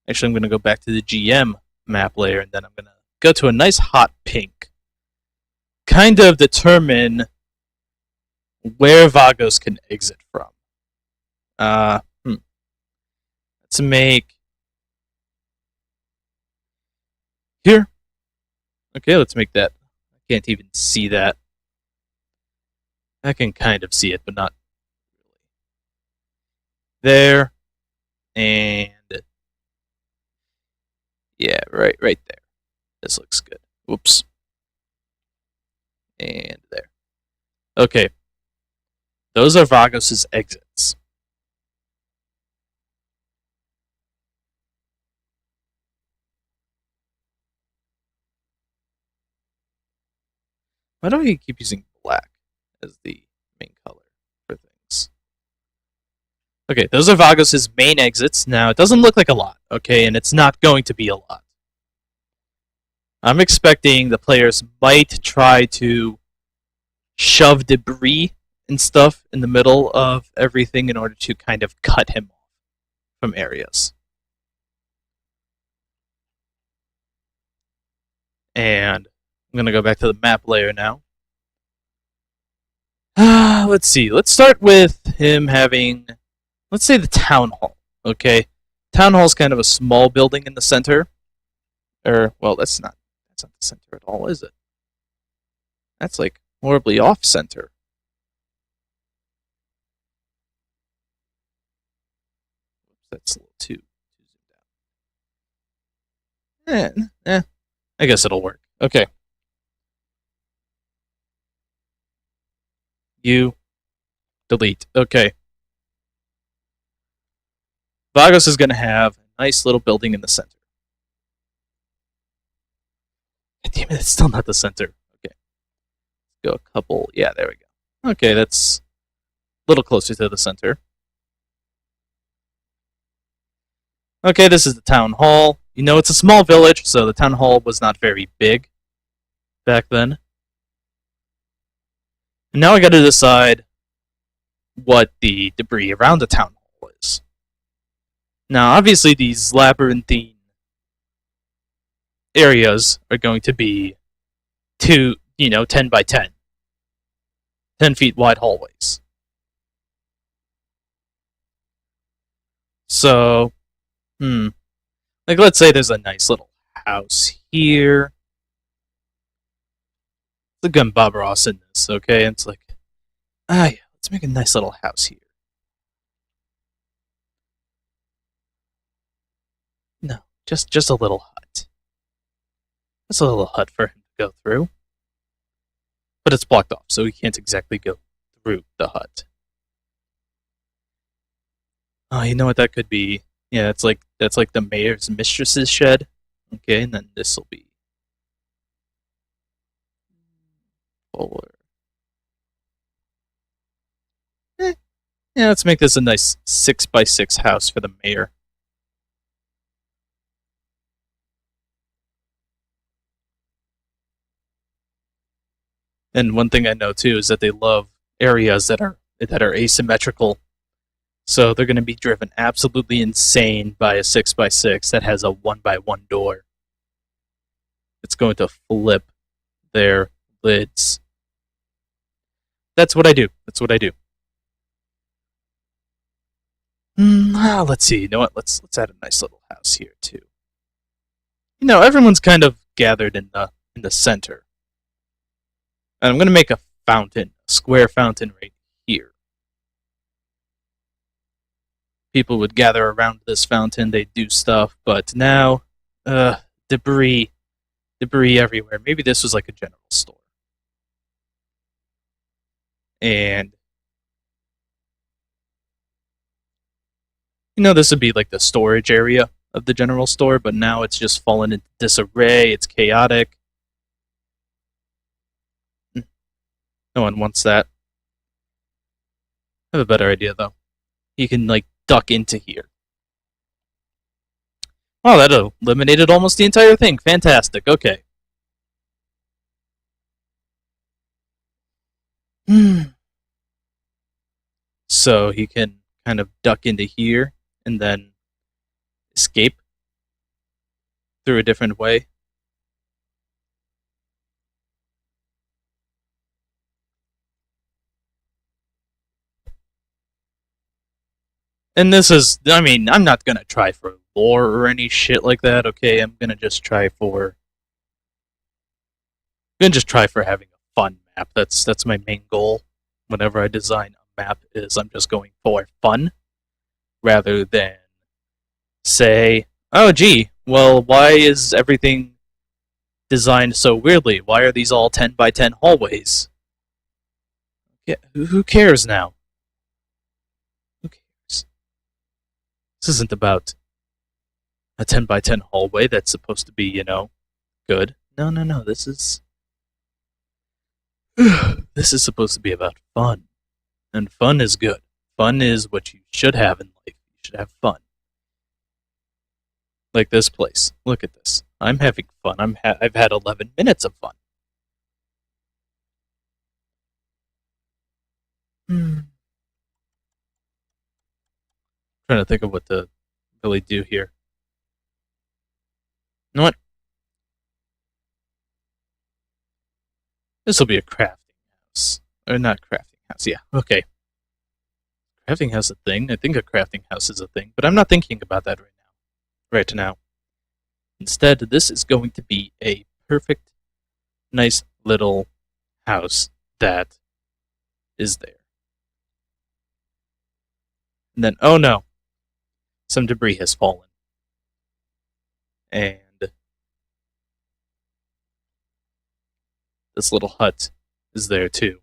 Actually, I'm going to go back to the GM map layer, and then I'm going to go to a nice hot pink. Kind of determine where Vagos can exit from. Let's make here. Okay, let's make that. I can't even see that. I can kind of see it, but not really. There, and yeah, right there. This looks good. Whoops. And there. Okay. Those are Vagos' exits. Why do I keep using black as the main color for things? Okay, those are Vagos' main exits. Now, it doesn't look like a lot, okay, and it's not going to be a lot. I'm expecting the players might try to shove debris and stuff in the middle of everything in order to kind of cut him off from areas. And I'm going to go back to the map layer now. Let's see. Let's start with him having, let's say, the town hall. Okay, town hall is kind of a small building in the center. Well, that's not the center at all, is it? That's like horribly off center. That's a little too zoomed out. I guess it'll work. Okay. You delete. Okay. Vagos is going to have a nice little building in the center. Damn it, it's still not the center. Okay. Let's go a couple. Yeah, there we go. Okay, that's a little closer to the center. Okay, this is the town hall. You know, it's a small village, so the town hall was not very big back then. And now I gotta decide what the debris around the town hall is. Now, obviously, these labyrinthine areas are going to be 10 by 10. 10 feet wide hallways. So, like, let's say there's a nice little house here. It's a gun Bob Ross in this, okay? It's like, yeah, let's make a nice little house here. No, just a little hut. Just a little hut for him to go through. But it's blocked off, so he can't exactly go through the hut. Oh, you know what that could be? Yeah, that's like the mayor's mistress's shed. Okay, and then this will be forward. Yeah, let's make this a nice 6x6 house for the mayor. And one thing I know too is that they love areas that are asymmetrical. So they're going to be driven absolutely insane by a 6x6 that has a 1x1 door. It's going to flip their lids. That's what I do. Let's see. You know what? Let's add a nice little house here too. You know, everyone's kind of gathered in the center. And I'm going to make a fountain, a square fountain right here. People would gather around this fountain, they'd do stuff, but now, debris everywhere. Maybe this was like a general store. And, you know, this would be like the storage area of the general store, but now it's just fallen into disarray, it's chaotic. No one wants that. I have a better idea, though. You can, like, duck into here. Oh, that eliminated almost the entire thing. Fantastic. Okay. So, So he can kind of duck into here and then escape through a different way. And this is, I mean, I'm not gonna try for lore or any shit like that, okay? I'm gonna just try for having a fun map. That's my main goal. Whenever I design a map is I'm just going for fun rather than say, oh gee, well why is everything designed so weirdly? Why are these all 10 by 10 hallways? Yeah, who cares now? Who cares? This isn't about a 10 by 10 hallway that's supposed to be, good. No. This is this is supposed to be about fun. And fun is good. Fun is what you should have in life. You should have fun. Like this place. Look at this. I'm having fun. I've had 11 minutes of fun. Trying to think of what to really do here. You know what? This will be a crafting house. Or not crafting house, yeah. Okay. Crafting house is a thing. I think a crafting house is a thing, but I'm not thinking about that right now. Instead, this is going to be a perfect, nice little house that is there. And then, oh no, some debris has fallen. And this little hut is there too.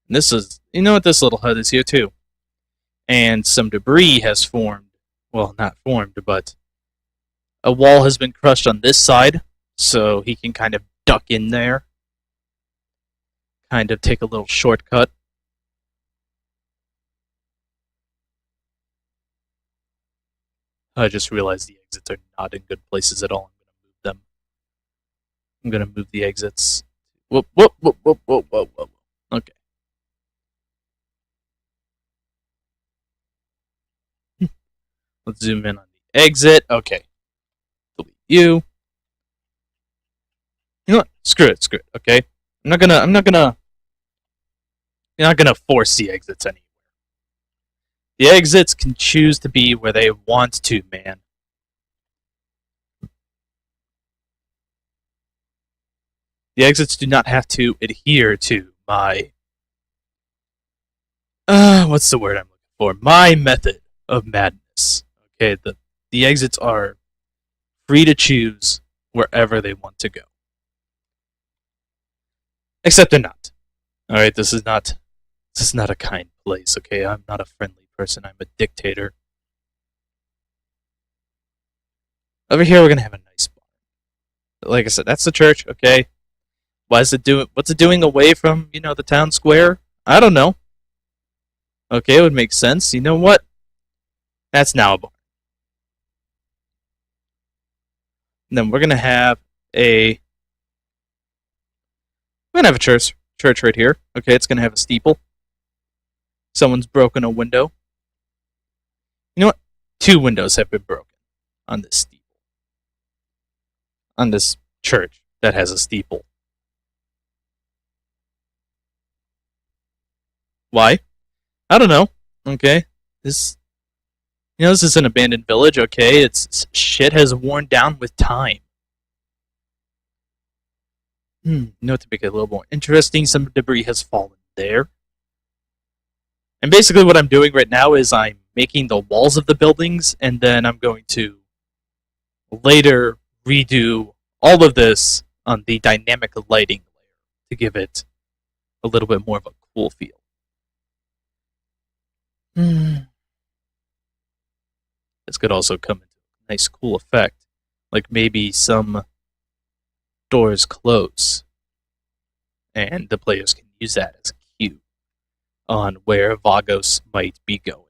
And this is, you know what, this little hut is here too. And some debris has formed. Well, not formed, but a wall has been crushed on this side, so he can kind of duck in there. Kind of take a little shortcut. I just realized the exits are not in good places at all. I'm going to move them. I'm going to move the exits. Whoop. Okay. Let's zoom in on the exit. Okay. Delete you. You know what? Screw it. Okay. You're not gonna force the exits anywhere. The exits can choose to be where they want to, man. The exits do not have to adhere to my what's the word I'm looking for? My method of madness. Okay, the exits are free to choose wherever they want to go. Except they're not. Alright, this is not a kind place, okay? I'm not a friendly person, I'm a dictator. Over here we're gonna have a nice bar. Like I said, that's the church, okay? What's it doing away from, the town square? I don't know. Okay, it would make sense. You know what? That's now a bar. And then we're gonna have a church right here. Okay, it's gonna have a steeple. Someone's broken a window. You know what? 2 windows have been broken on this steeple. On this church that has a steeple. Why? I don't know. Okay. This is an abandoned village, okay? Its shit has worn down with time. To make it a little more interesting, some debris has fallen there. And basically what I'm doing right now is I'm making the walls of the buildings, and then I'm going to later redo all of this on the dynamic lighting layer to give it a little bit more of a cool feel. This could also come into a nice cool effect, like maybe some doors close, and the players can use that as a cue on where Vagos might be going.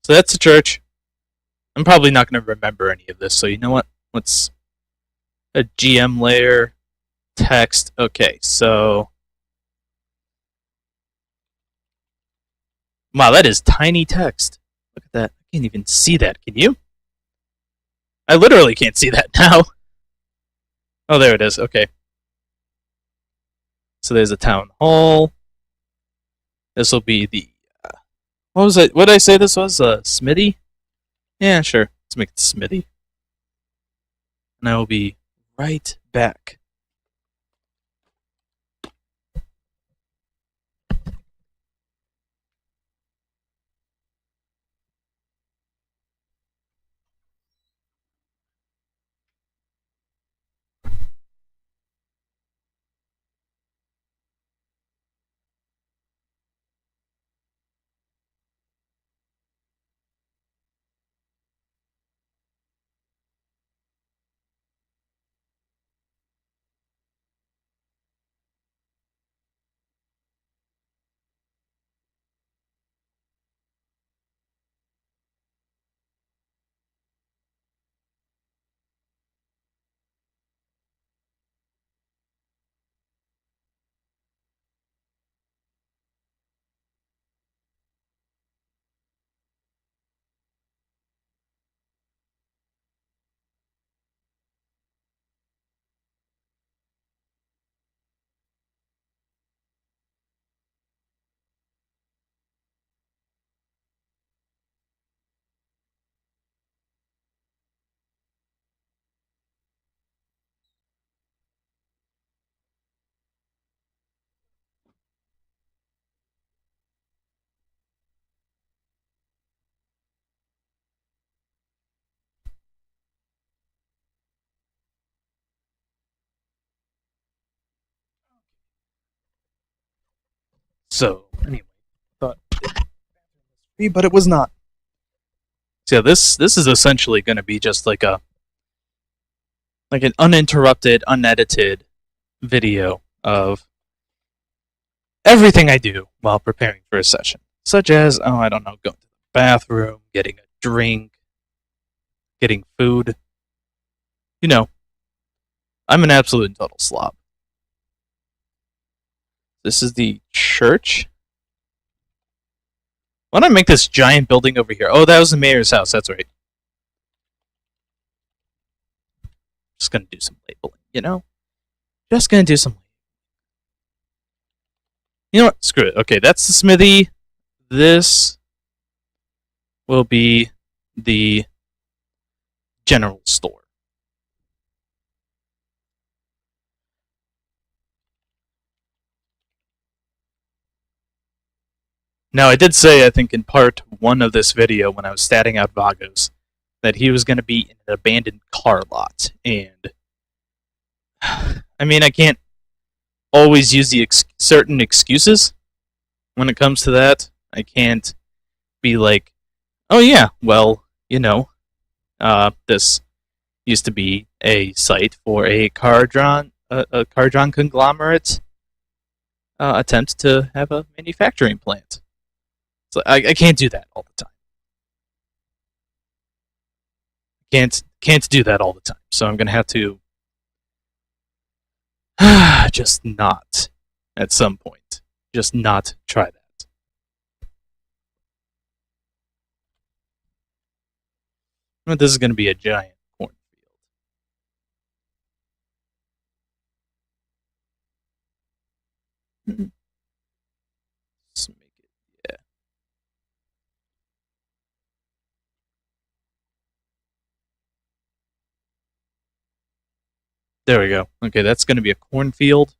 So that's the church. I'm probably not going to remember any of this, so you know what? Let's a GM layer text. Okay, so wow, that is tiny text. Look at that. I can't even see that. Can you? I literally can't see that now. Oh, there it is. Okay. So there's a town hall. This will be the. What was it? What did I say this was? Smithy? Yeah, sure. Let's make it Smithy. And I will be right back. So, anyway. Thought. But it was not. So yeah, this is essentially going to be just like an uninterrupted, unedited video of everything I do while preparing for a session, such as I don't know, going to the bathroom, getting a drink, getting food. You know, I'm an absolute and total slob. This is the church. Why don't I make this giant building over here? Oh, that was the mayor's house. That's right. Just gonna do some labeling, you know? Just gonna do some. You know what? Screw it. Okay, that's the smithy. This will be the general store. Now, I did say, I think in part one of this video, when I was statting out Vagos, that he was going to be in an abandoned car lot. And, I mean, I can't always use the certain excuses when it comes to that. I can't be like, oh yeah, well, you know, this used to be a site for a car-drawn conglomerate attempt to have a manufacturing plant. So I can't do that all the time. Can't do that all the time. So I'm gonna have to just not at some point. Just not try that. But this is gonna be a giant cornfield. Let's make it, yeah. There we go. Okay, that's gonna be a cornfield.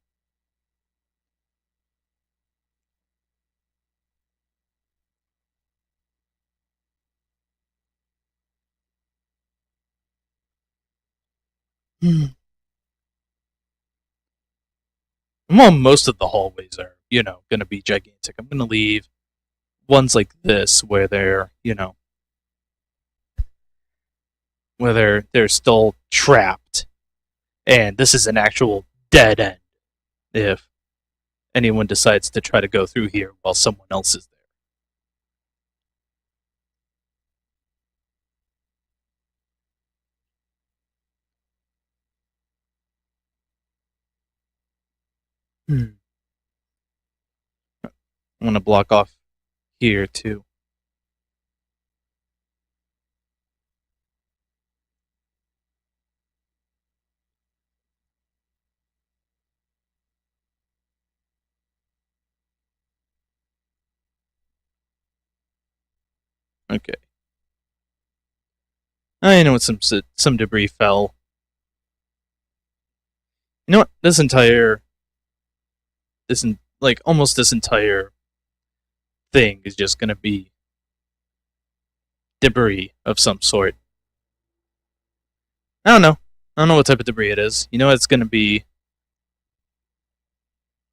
Well, most of the hallways are, you know, going to be gigantic. I'm going to leave ones like this where they're, you know, where they're still trapped, and this is an actual dead end if anyone decides to try to go through here while someone else is there. Hmm. I'm gonna block off here too. Okay. I know some debris fell. You know what? Almost this entire thing is just gonna be debris of some sort. I don't know. I don't know what type of debris it is. You know, it's gonna be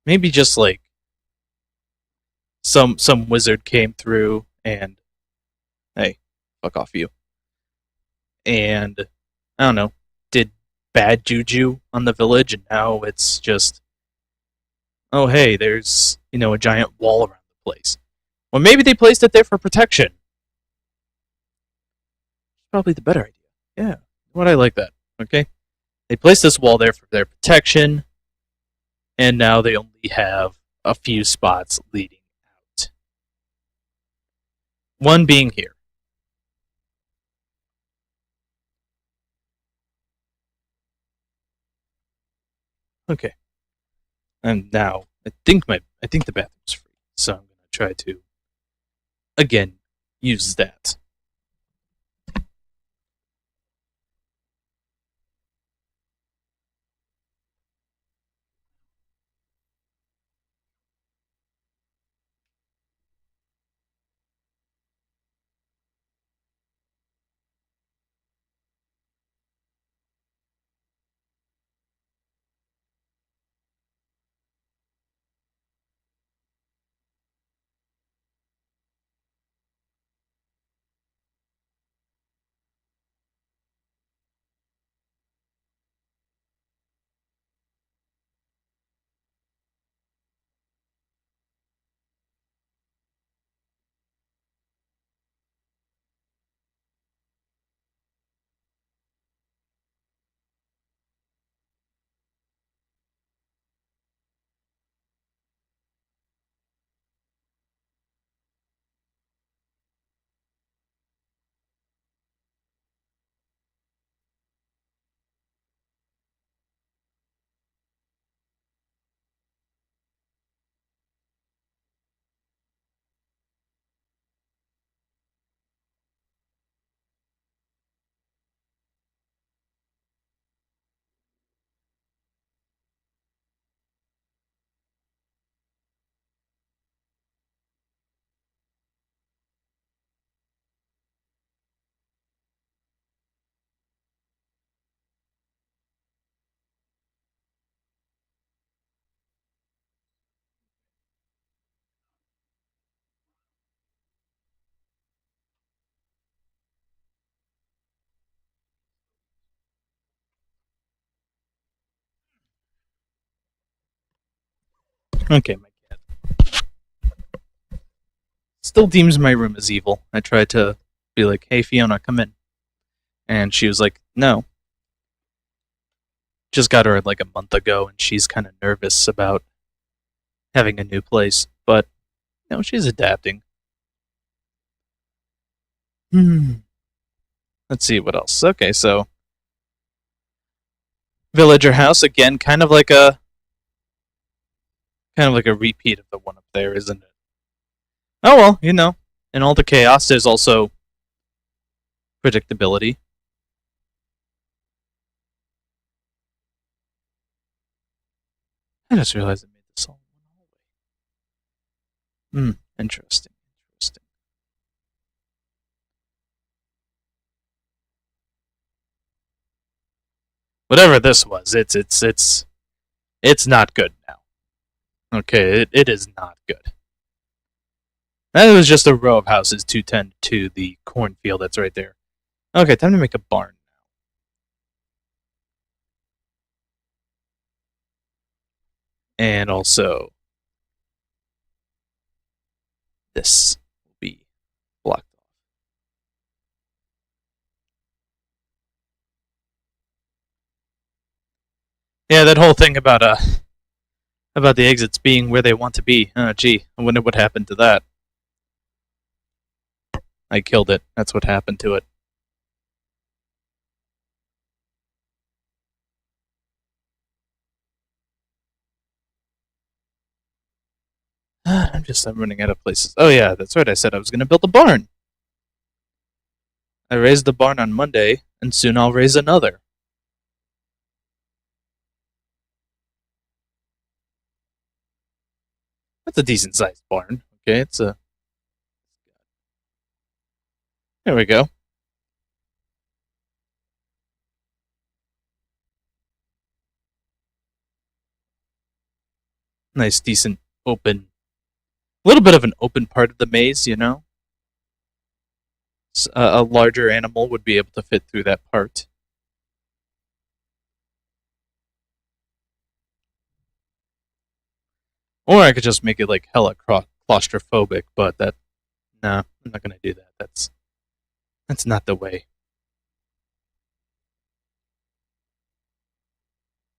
maybe just like some wizard came through and hey, fuck off you. And I don't know, did bad juju on the village, and now it's just oh hey, there's a giant wall around the place. Well, maybe they placed it there for protection. Probably the better idea. Yeah, what I like that. Okay, they placed this wall there for their protection, and now they only have a few spots leading out. One being here. Okay, and now I think the bathroom's free, so I'm gonna try to again use that. Okay, my cat still deems my room as evil. I tried to be like, "Hey, Fiona, come in," and she was like, "No." Just got her like a month ago, and she's kind of nervous about having a new place, but she's adapting. Hmm. Let's see what else. Okay, so villager house again, kind of like a repeat of the one up there, isn't it? Oh well, in all the chaos, there's also predictability. I just realized I made this all one hallway. Hmm. Interesting. Interesting. Whatever this was, it's not good now. Okay, it is not good. That was just a row of houses to tend to the cornfield that's right there. Okay, time to make a barn now. And also, this will be blocked off. Yeah, that whole thing about About the exits being where they want to be. Oh, gee, I wonder what happened to that. I killed it. That's what happened to it. I'm running out of places. Oh yeah, that's right. I said I was going to build a barn. I raised the barn on Monday, and soon I'll raise another. That's a decent sized barn. Okay, it's a. There we go. Nice, decent, open. A little bit of an open part of the maze, you know? A larger animal would be able to fit through that part. Or I could just make it like hella claustrophobic, but that. Nah, I'm not gonna do that. That's not the way.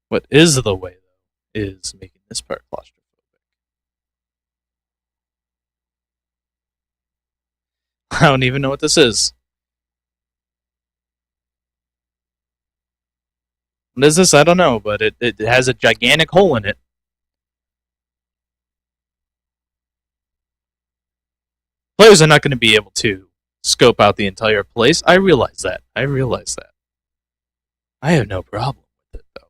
What is the way, though, is making this part claustrophobic. I don't even know what this is. What is this? I don't know, but it has a gigantic hole in it. Players are not going to be able to scope out the entire place. I realize that. I have no problem with it, though.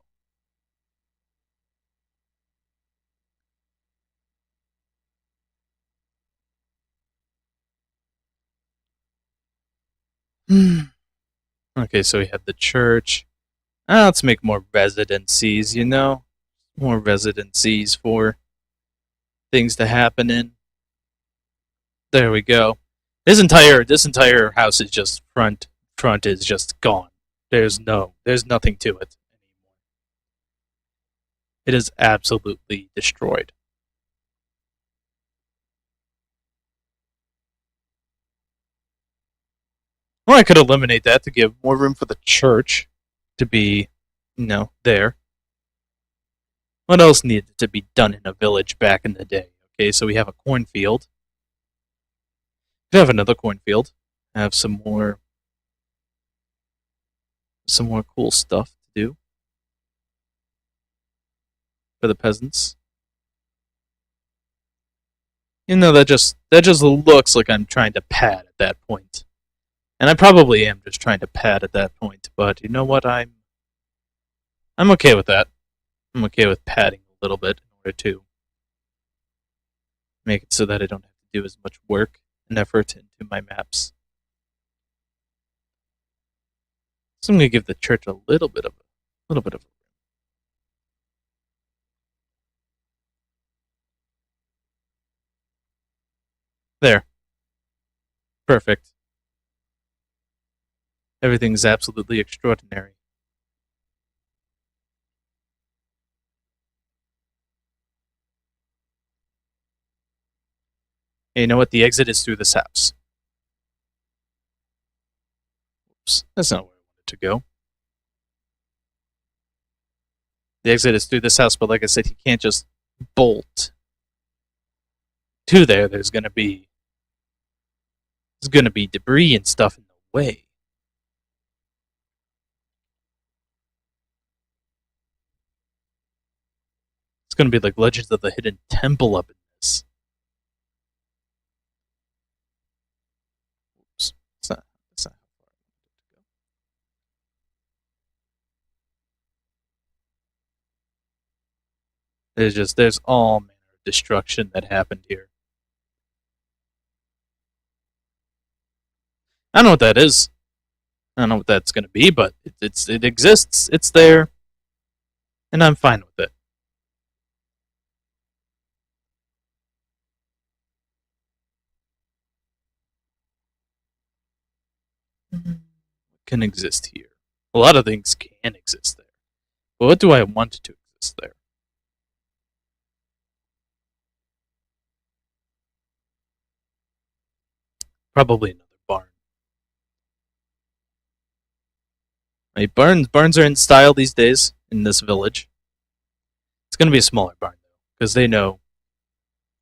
Okay, so we have the church. Let's make more residencies, you know? More residencies for things to happen in. There we go. This entire house is just front is just gone. There's nothing to it anymore. It is absolutely destroyed. Or I could eliminate that to give more room for the church to be, there. What else needed to be done in a village back in the day? Okay, so we have a cornfield. We have another cornfield. Have some more cool stuff to do for the peasants. That just looks like I'm trying to pad at that point. And I probably am just trying to pad at that point, but you know what? I'm okay with that. I'm okay with padding a little bit in order to make it so that I don't have to do as much work and effort into my maps. So I'm gonna give the church a little bit of there. Perfect. Everything's absolutely extraordinary. Hey, you know what? The exit is through this house. Oops, that's not where I wanted to go. The exit is through this house, but like I said, he can't just bolt to there. There's gonna be debris and stuff in the way. It's gonna be like Legends of the Hidden Temple up in this. Oops, it's not how far I wanted it to go. There's all manner of destruction that happened here. I don't know what that is. I don't know what that's gonna be, but it exists. It's there, and I'm fine with it. What can exist here? A lot of things can exist there. But what do I want to exist there? Probably another barn. Barns are in style these days in this village. It's going to be a smaller barn, though. because they know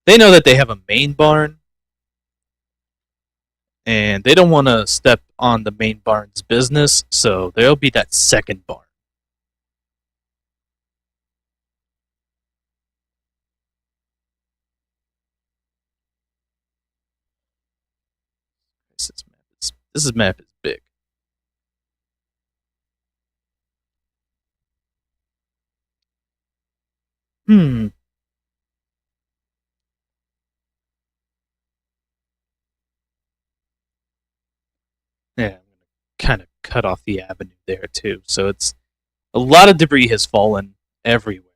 that they have a main barn, and they don't want to step on the main barn's business, so there'll be that second barn. This map is big. Hmm. Yeah, I'm gonna kind of cut off the avenue there too. So it's a lot of debris has fallen everywhere.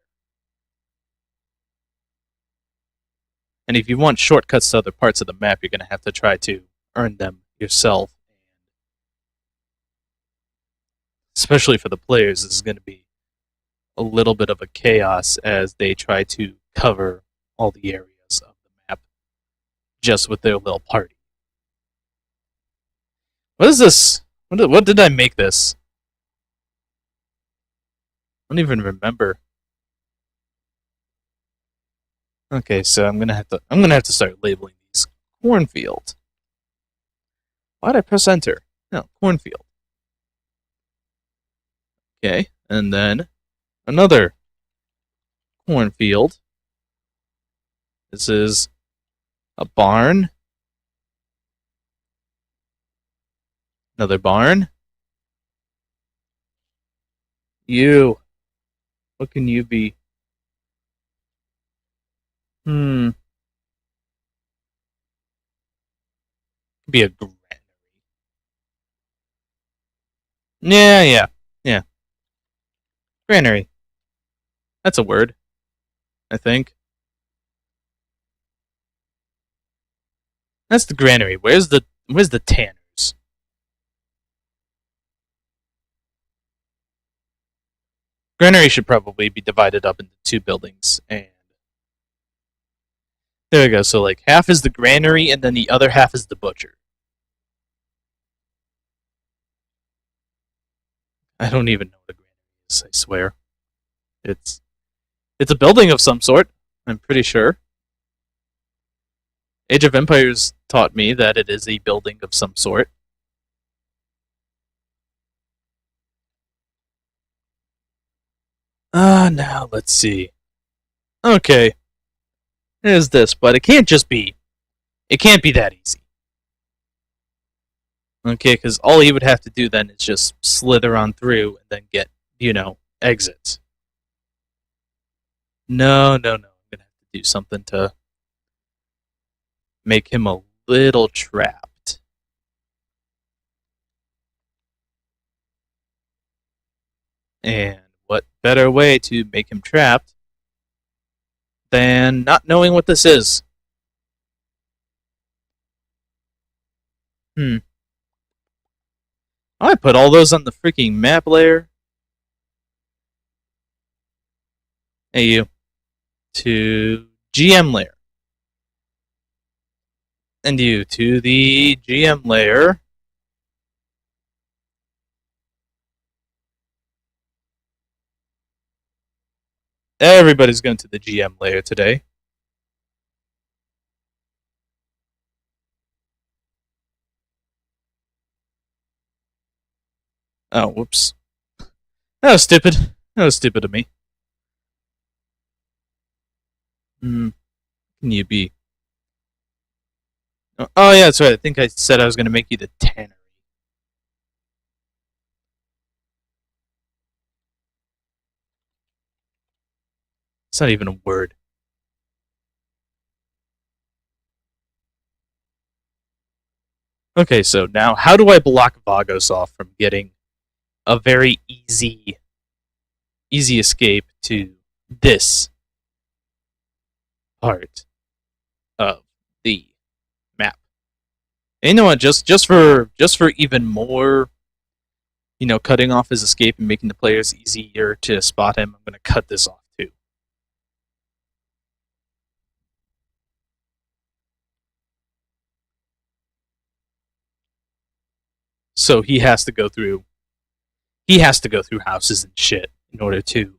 And if you want shortcuts to other parts of the map, you're gonna have to try to earn them yourself. Especially for the players, this is gonna be a little bit of a chaos as they try to cover all the areas of the map just with their little party. What is this? What did I make this? I don't even remember. Okay, so I'm gonna have to start labeling these. Cornfield. Why did I press enter? No, cornfield. Okay, and then another cornfield. This is a barn. Another barn. You. What can you be? Be a granary. Yeah. Granary. That's a word, I think. That's the granary. Where's the tanners? Granary should probably be divided up into two buildings, and there we go. So like half is the granary, and then the other half is the butcher. I don't even know what a granary is. I swear, it's a building of some sort. I'm pretty sure. Age of Empires taught me that it is a building of some sort. Now let's see. Okay, there's this, but it can't be that easy. Okay, because all he would have to do then is just slither on through and then get, exits. No. I'm gonna have to do something to make him a little trapped. And what better way to make him trapped than not knowing what this is? I put all those on the freaking map layer. Hey, you. To GM layer. And you to the GM layer. Everybody's going to the GM layer today. Oh, whoops. That was stupid. That was stupid of me. Can you be? Oh, yeah, that's right. I think I said I was going to make you the tannery. It's not even a word. Okay, so now how do I block Vagos off from getting a very easy escape to this part of the map? And you know what? Just for even more, cutting off his escape and making the players easier to spot him, I'm going to cut this off too. So he has to go through houses and shit in order to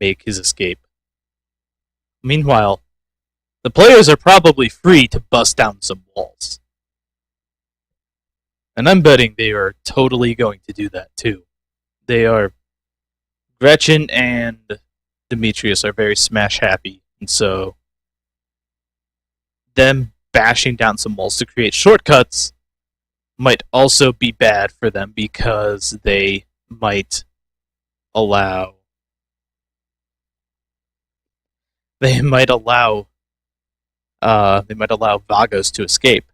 make his escape. Meanwhile, the players are probably free to bust down some walls. And I'm betting they are totally going to do that too. They are. Gretchen and Demetrius are very smash happy, and so them bashing down some walls to create shortcuts might also be bad for them because they might allow they might allow Vagos to escape.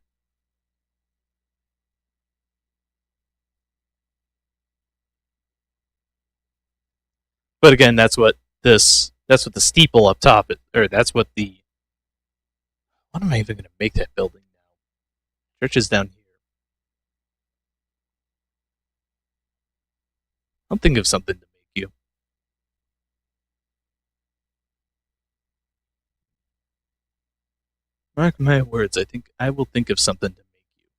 But again, that's what the steeple up top, or that's what the. What am I even going to make that building now? Church is down here. I'll think of something to make you. Mark my words, I think I will think of something to make you.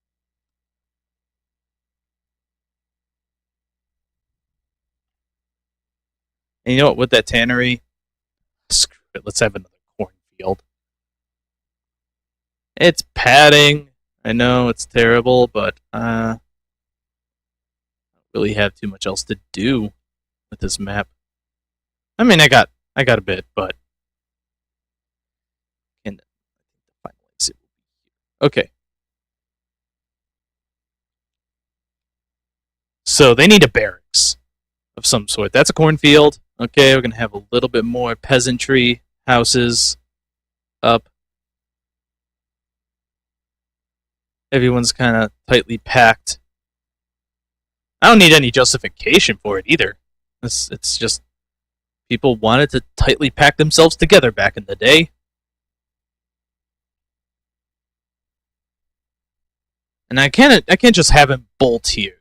And you know what, with that tannery, screw it, let's have another cornfield. It's padding. I know it's terrible, but I don't really have too much else to do with this map. I mean, I got a bit, but okay. So they need a barracks of some sort. That's a cornfield. Okay, we're gonna have a little bit more peasantry houses up. Everyone's kind of tightly packed. I don't need any justification for it either. It's just people wanted to tightly pack themselves together back in the day. And I can't just have him bolt here.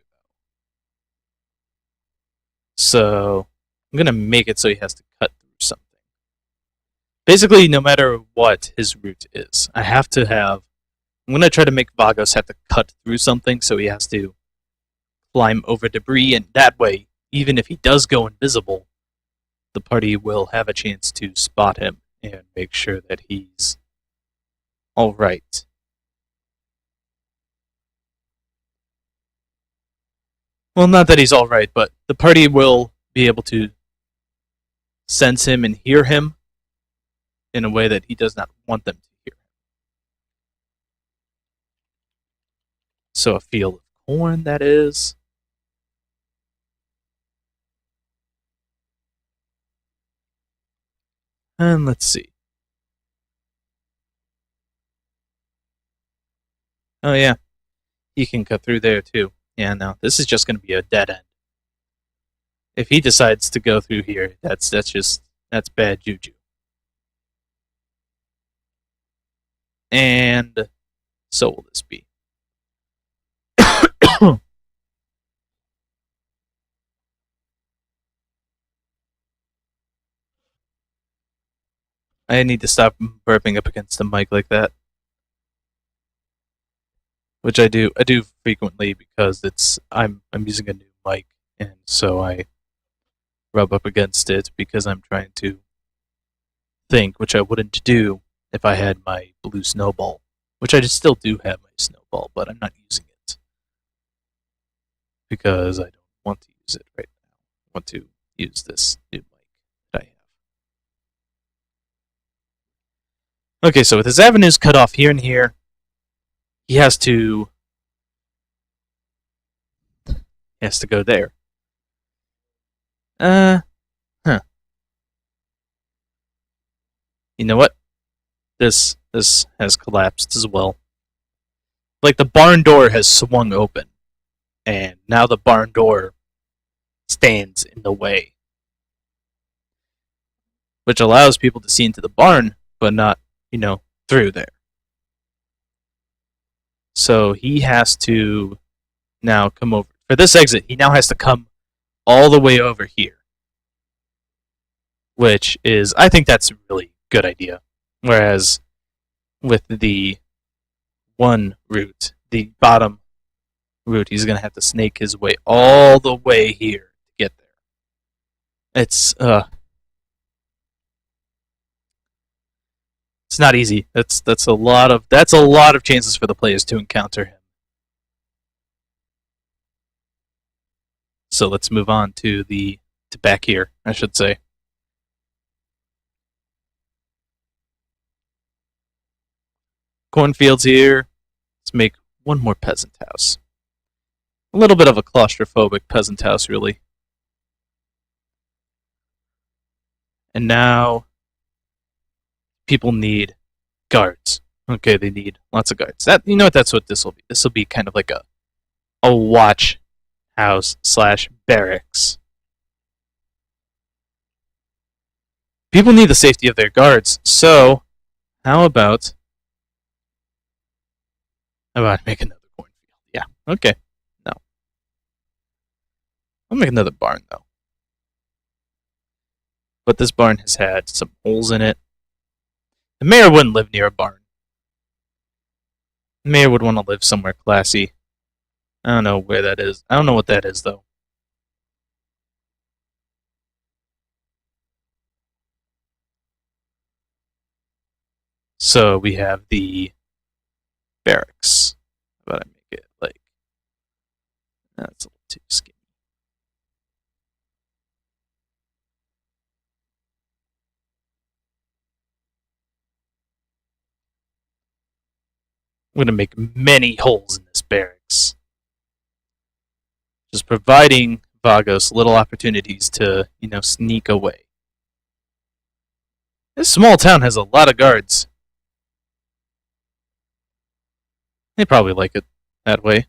So I'm gonna make it so he has to cut through something. Basically, no matter what his route is, I'm gonna try to make Vagos have to cut through something, so he has to climb over debris, and that way, even if he does go invisible, the party will have a chance to spot him and make sure that he's alright. Well, not that he's alright, but the party will be able to sense him and hear him in a way that he does not want them to hear him. So a field of corn, that is. And let's see. Oh yeah, he can cut through there too. Yeah, no, this is just going to be a dead end. If he decides to go through here, that's bad juju. And so will this be. I need to stop burping up against the mic like that. Which I do frequently because I'm using a new mic, and so I rub up against it because I'm trying to think, which I wouldn't do if I had my blue snowball, which I still do have my snowball, but I'm not using it because I don't want to use it right now. I want to use this new mic that I have. Okay, so with his avenues cut off here and here, he has to go there. You know what? This has collapsed as well. Like the barn door has swung open, and now the barn door stands in the way, which allows people to see into the barn, but not, through there. So he has to now come over. For this exit, he now has to come all the way over here. Which is, I think that's a really good idea. Whereas with the one route, the bottom route, he's going to have to snake his way all the way here to get there. It's, It's not easy. That's a lot of chances for the players to encounter him. So let's move on to back here, I should say. Cornfields here. Let's make one more peasant house. A little bit of a claustrophobic peasant house, really. And now people need guards. Okay, they need lots of guards. That's what this will be. This will be kind of like a watch house / barracks. People need the safety of their guards, so how about make another cornfield? Yeah, okay. No. I'll make another barn, though. But this barn has had some holes in it. The mayor wouldn't live near a barn. The mayor would want to live somewhere classy. I don't know where that is. I don't know what that is, though. So we have the barracks. How about I make it like... That's a little too skinny. I'm going to make many holes in this barracks. Just providing Vagos little opportunities to, sneak away. This small town has a lot of guards. They probably like it that way.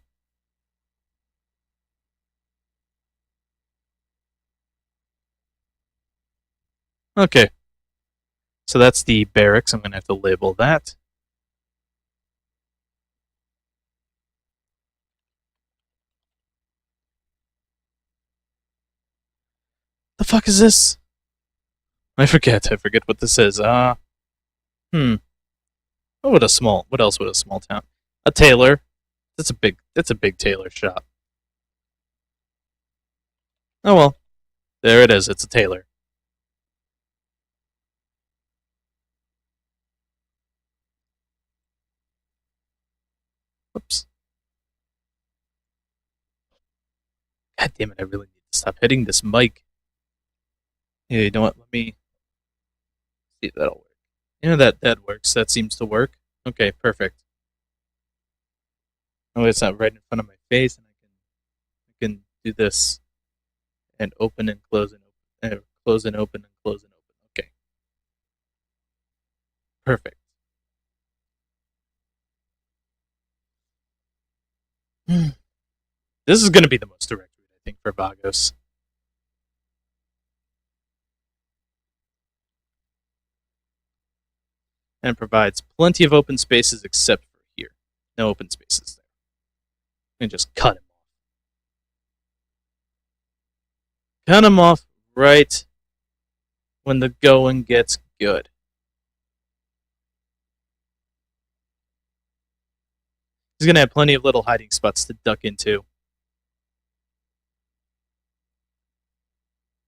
Okay. So that's the barracks. I'm going to have to label that. The fuck is this? I forget what this is. What else would a small town? A tailor. That's a big tailor shop. Oh well. There it is. It's a tailor. Whoops. God damn it, I really need to stop hitting this mic. Yeah, you know what? Let me see if that'll work. That works. That seems to work. Okay, perfect. Oh, it's not right in front of my face, and I can do this and open and close and close and open and close and open. Okay, perfect. This is going to be the most direct route, I think, for Vagos. And provides plenty of open spaces except for here. No open spaces there. And just cut him off. Cut him off right when the going gets good. He's going to have plenty of little hiding spots to duck into.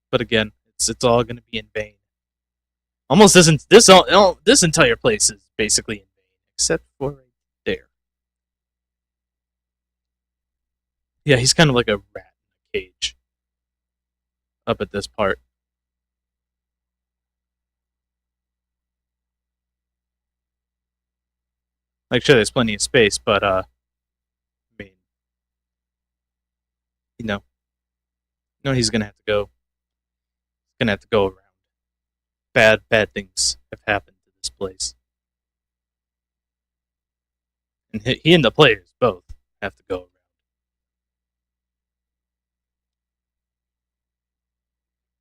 But again, it's all going to be in vain. Almost isn't this entire place is basically in vain, except for right there. Yeah, he's kind of like a rat in a cage. Up at this part. Like, sure, there's plenty of space, but I mean, he's gonna have to go. He's gonna have to go around. Bad things have happened to this place, and he and the players both have to go around.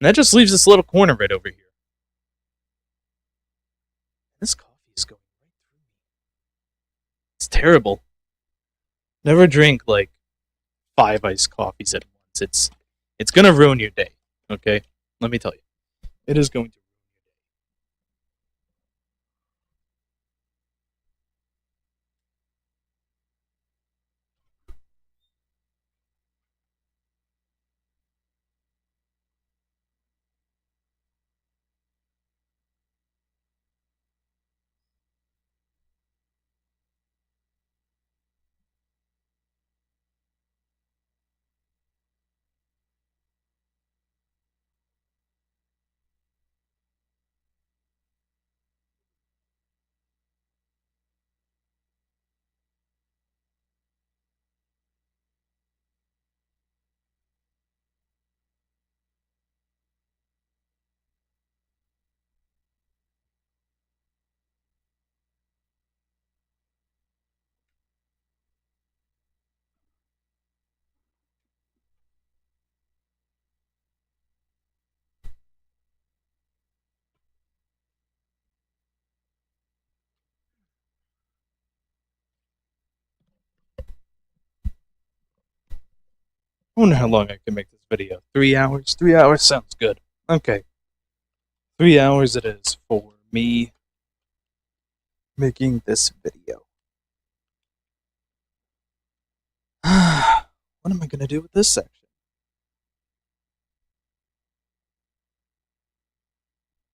And that just leaves this little corner right over here. This coffee is going right through me. It's terrible. Never drink like 5 iced coffees at once. It's gonna ruin your day. Okay, let me tell you, it is going to. wonder how long I can make this video. 3 hours? 3 hours sounds good. Okay. 3 hours it is for me making this video. What am I going to do with this section?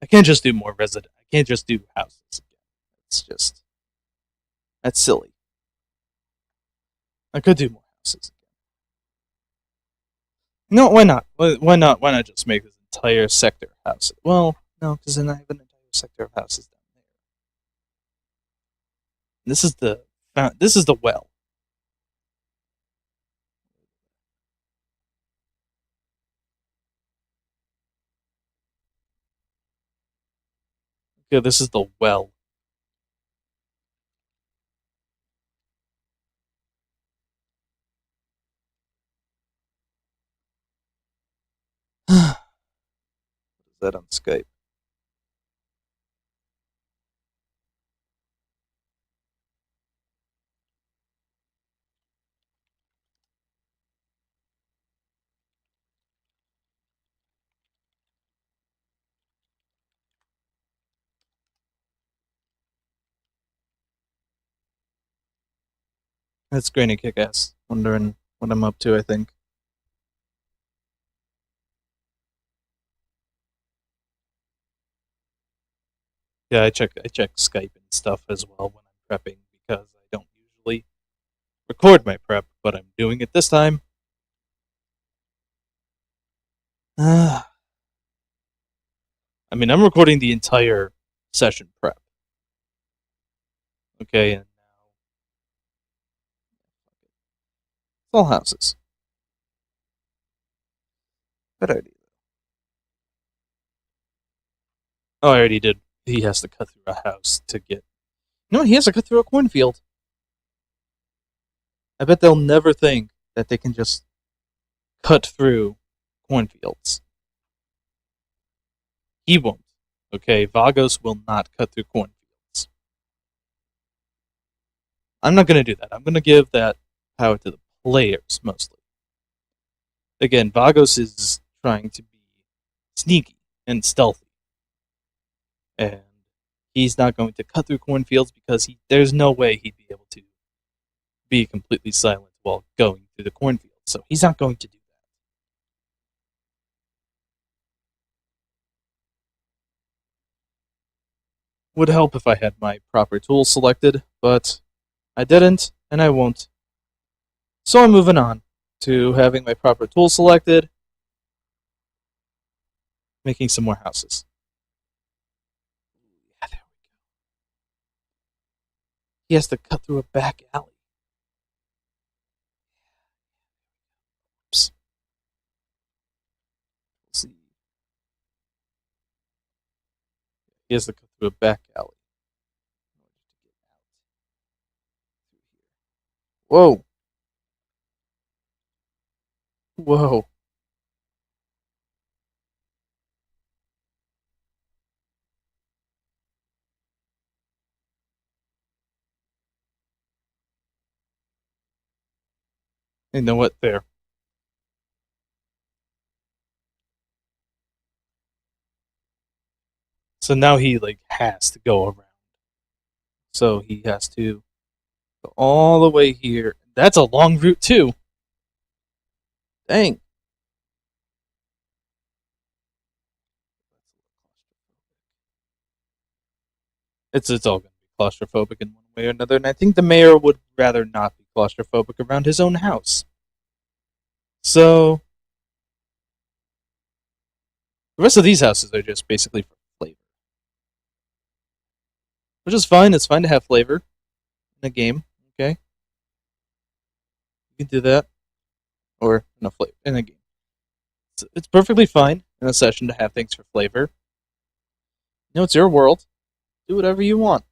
I can't just do more resident. I can't just do houses again. It's just... That's silly. I could do more houses again. No, why not? Why not? Why not just make this entire sector houses? Well, no, because then I have an entire sector of houses down there. This is the well. Okay, this is the well. What is that on Skype? That's Granny Kickass. Wondering what I'm up to, I think. Yeah, I check Skype and stuff as well when I'm prepping because I don't usually record my prep, but I'm doing it this time. I mean, I'm recording the entire session prep. Okay, and now it's all houses. Good idea. Oh, I already did. He has to cut through a house to get... No, he has to cut through a cornfield. I bet they'll never think that they can just cut through cornfields. He won't. Okay, Vagos will not cut through cornfields. I'm not going to do that. I'm going to give that power to the players, mostly. Again, Vagos is trying to be sneaky and stealthy. And he's not going to cut through cornfields because there's no way he'd be able to be completely silent while going through the cornfield. So he's not going to do that. Would help if I had my proper tools selected, but I didn't, and I won't. So I'm moving on to having my proper tools selected, making some more houses. Yeah, there we go. He has to cut through a back alley. Oops. Let's see. He has to cut through a back alley. Whoa. Whoa. You know what? There. So now he has to go around. So he has to go all the way here. That's a long route too. Dang. It's all going to be claustrophobic in one way or another, and I think the mayor would rather not be claustrophobic around his own house. So the rest of these houses are just basically for flavor. Which is fine. It's fine to have flavor in a game, okay? You can do that. Or in a game. It's perfectly fine in a session to have things for flavor. You know, it's your world. Do whatever you want.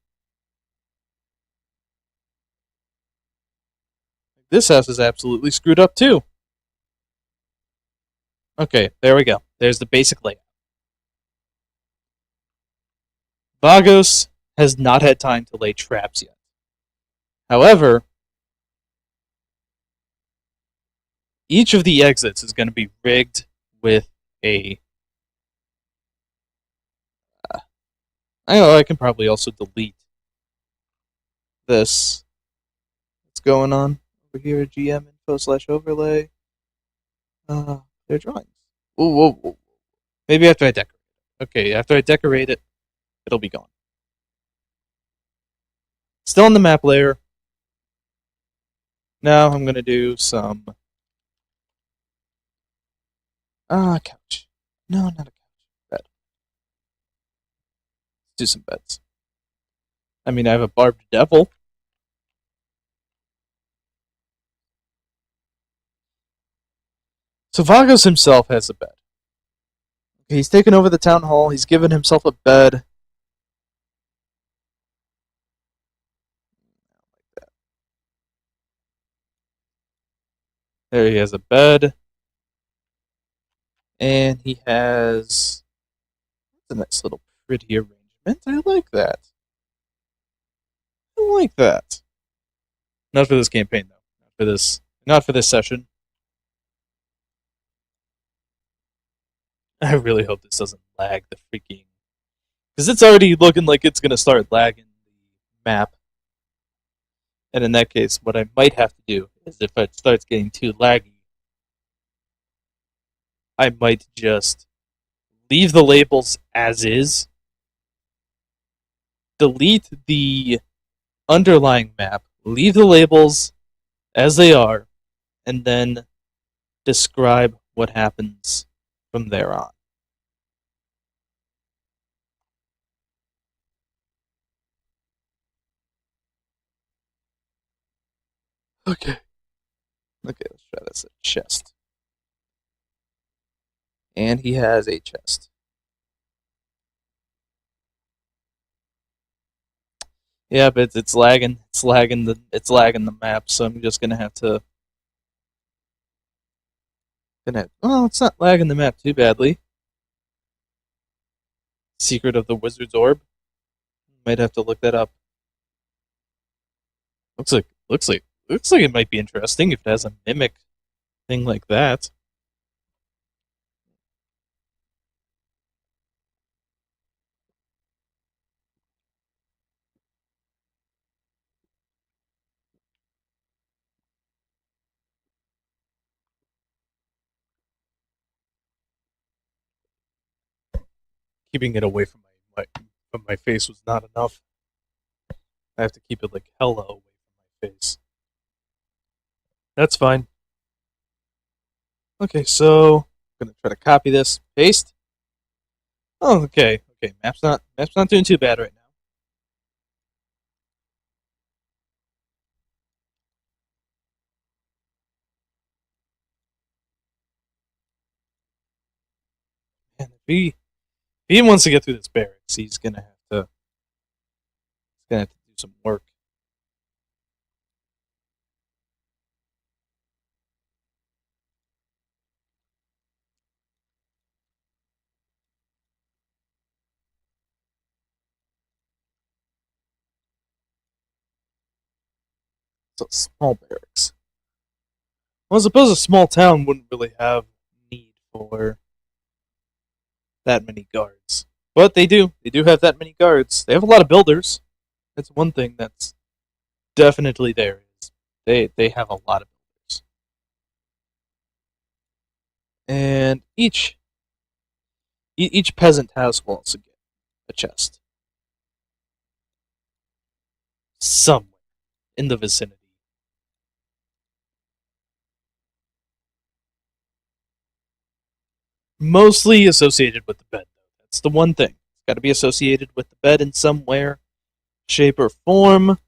This house is absolutely screwed up too. Okay, there we go. There's the basic layout. Vagos has not had time to lay traps yet. However, each of the exits is going to be rigged with a. I can probably also delete this. What's going on over here? GM info/overlay. Their drawings. Whoa, whoa, whoa. Maybe after I decorate it. Okay, after I decorate it, it'll be gone. Still in the map layer. Now I'm going to do some. Couch. No, not a couch. Bed. Let's do some beds. I mean, I have a barbed devil. So Vagos himself has a bed. He's taken over the town hall. He's given himself a bed. There he has a bed. And he has a nice little pretty arrangement. I like that. I like that. Not for this campaign though. Not for this session. I really hope this doesn't lag the freaking, because it's already looking like it's gonna start lagging the map. And in that case, what I might have to do is if it starts getting too laggy, I might just leave the labels as is, delete the underlying map, leave the labels as they are, and then describe what happens from there on. Okay, let's try this. A chest. And he has a chest. Yeah, but it's lagging. It's lagging the map. So I'm just gonna have to. Oh, it's not lagging the map too badly. Secret of the Wizard's Orb. Might have to look that up. Looks like it might be interesting if it has a mimic thing like that. Keeping it away from my face was not enough. I have to keep it like hella away from my face. That's fine. Okay, so I'm gonna try to copy this, paste. Oh, okay. Map's not doing too bad right now. And if he wants to get through this barracks, he's gonna have to do some work. So small barracks. Well, I suppose a small town wouldn't really have need for that many guards. But they do. They do have that many guards. They have a lot of builders. That's one thing that's definitely there. Is they have a lot of builders. And each peasant house will also get a chest. Somewhere in the vicinity. Mostly associated with the bed, though. That's the one thing. It's got to be associated with the bed in some way, shape, or form. It's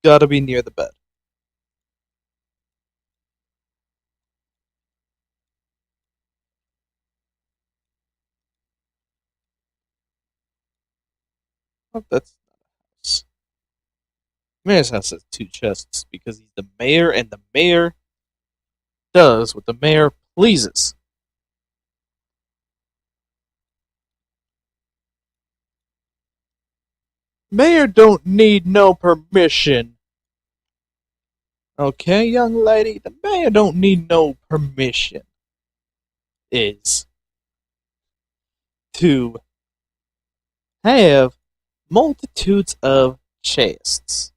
got to be near the bed. Oh, that's not a house. Mayor's house has two chests because he's the mayor, and the mayor does what the mayor pleases. Mayor don't need no permission. Okay, young lady, the mayor don't need no permission. Is to have multitudes of chests.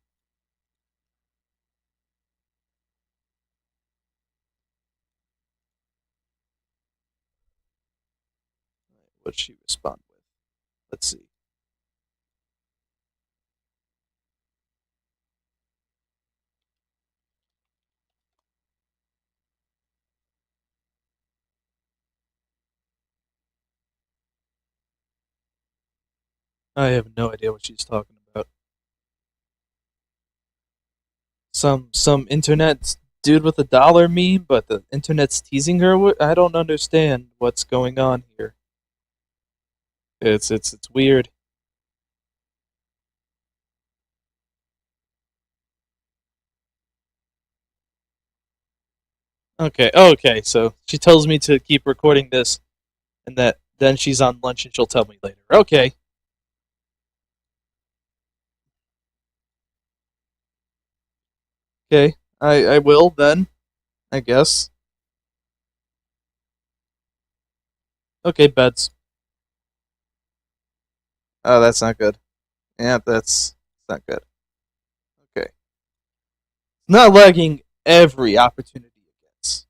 What she respond with? Let's see. I have no idea what she's talking about. Some internet dude with a dollar meme, but the internet's teasing her. I don't understand what's going on here. It's weird. Okay. So she tells me to keep recording this, and that then she's on lunch and she'll tell me later. Okay. Okay. I will then. I guess. Okay, beds. Oh, that's not good. Yeah, that's not good. Okay. Not lagging every opportunity it gets.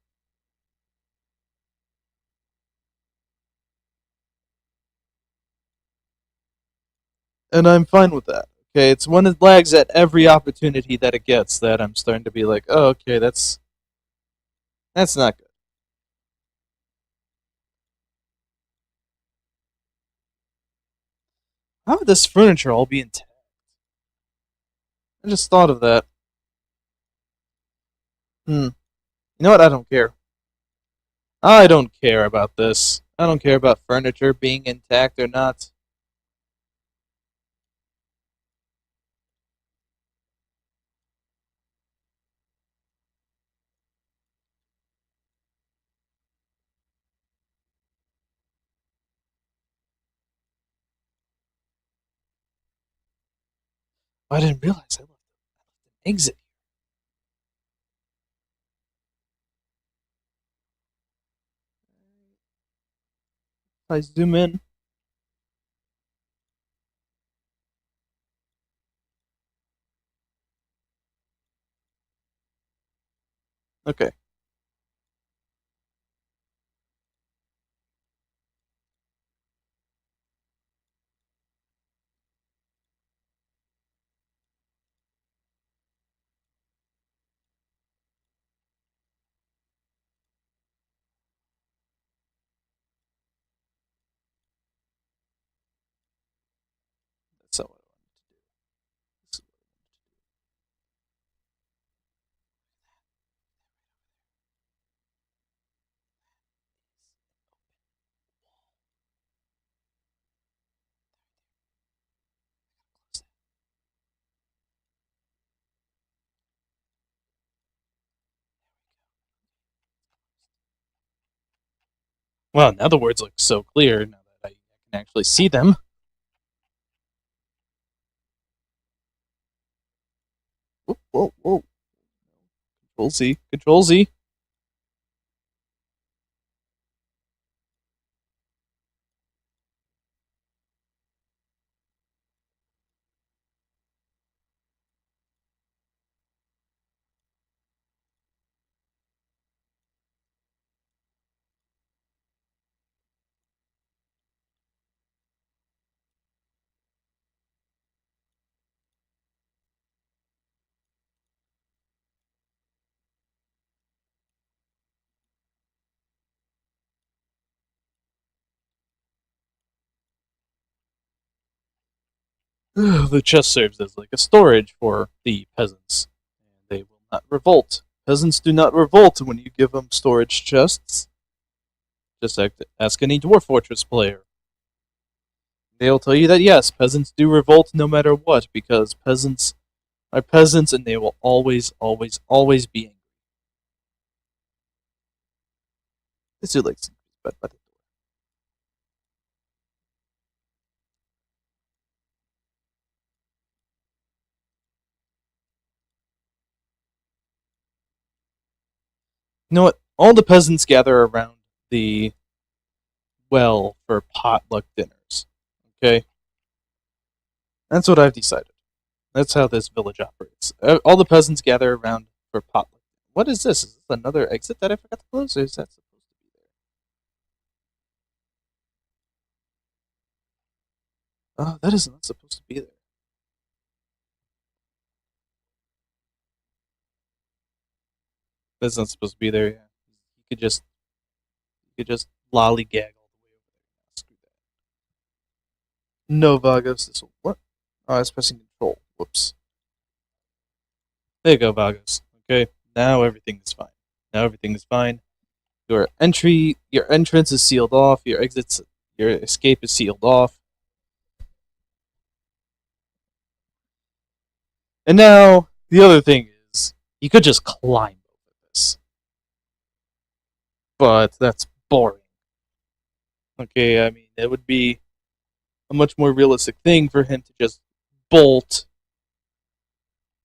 And I'm fine with that. Okay, it's when it lags at every opportunity that it gets that I'm starting to be like, oh, okay, that's not good. How would this furniture all be intact? I just thought of that. You know what? I don't care. I don't care about this. I don't care about furniture being intact or not. I didn't realize I left an exit. I zoom in. Okay. That's not what I wanted to do. Well, now the words look so clear now that I can actually see them. Whoa. Control Z. Control Z. The chest serves as like a storage for the peasants. They will not revolt. Peasants do not revolt when you give them storage chests. Just ask any Dwarf Fortress player. They'll tell you that yes, peasants do revolt no matter what, because peasants are peasants and they will always be angry. This dude likes but You know what? All the peasants gather around the well for potluck dinners. Okay? That's what I've decided. That's how this village operates. All the peasants gather around for potluck. What is this? Is this another exit that I forgot to close? Or is that supposed to be there? Oh, that is not supposed to be there. That's not supposed to be there. Yeah, you could just lollygag all the way over there. Screw that. No, Vagos. This will, what? Oh, I was pressing control. Whoops. There you go, Vagos. Okay, now everything is fine. Now everything is fine. Your entrance is sealed off. Your escape is sealed off. And now the other thing is, you could just climb over this, but that's boring. Okay, I mean it would be a much more realistic thing for him to just bolt,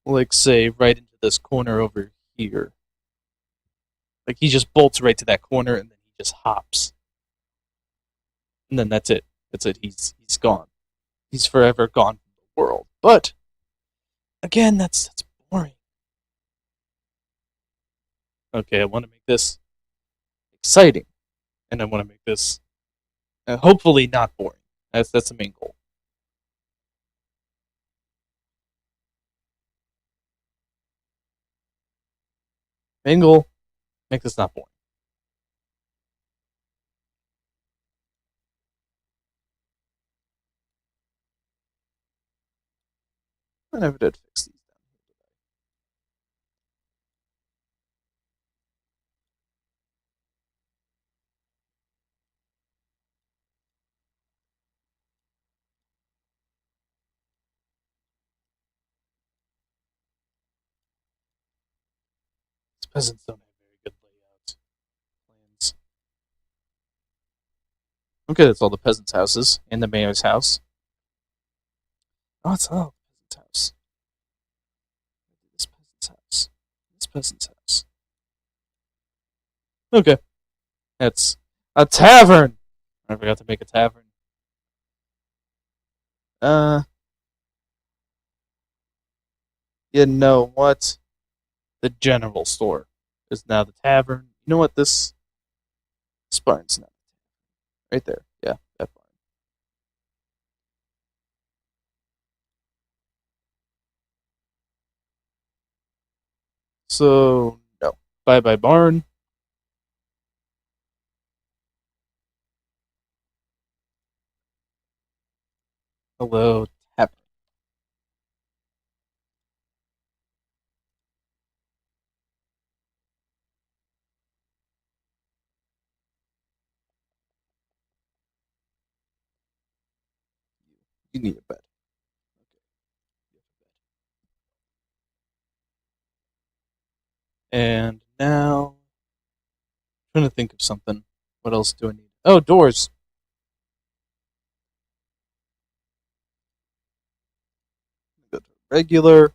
like say, right into this corner over here. Like he just bolts right to that corner and then he just hops, and then that's it. That's it. He's gone. He's forever gone from the world. But again, that's boring. Okay, I want to make this exciting, and I want to make this hopefully not boring. That's the main goal. Main goal: make this not boring. I never did fix these. These peasants don't have very good layout plans. Okay, that's all the peasants' houses and the mayor's house. Oh, it's all the peasant's house. This peasant's house. This peasant's house. Okay, that's a tavern. I forgot to make a tavern. Uh, you know what? The general store is now the tavern. You know what? This barn's now right there. Yeah, that barn. So no, bye bye barn. Hello tavern. You need a bed. And now, I'm trying to think of something. What else do I need? Oh, doors. Go to regular.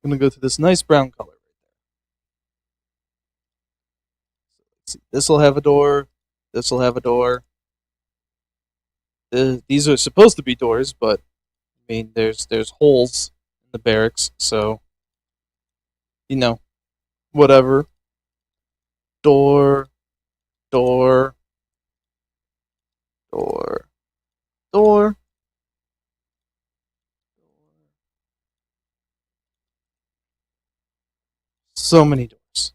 I'm gonna go to this nice brown color. Let's see. This will have a door. This will have a door. These are supposed to be doors, but I mean, there's holes in the barracks, so you know, whatever. Door, door, door, door. So many doors.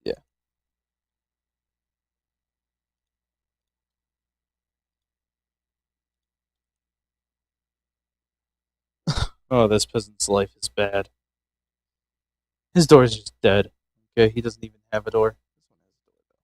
Yeah. Oh, this peasant's life is bad. His door is just dead. Okay, he doesn't even have a door. This one has a door,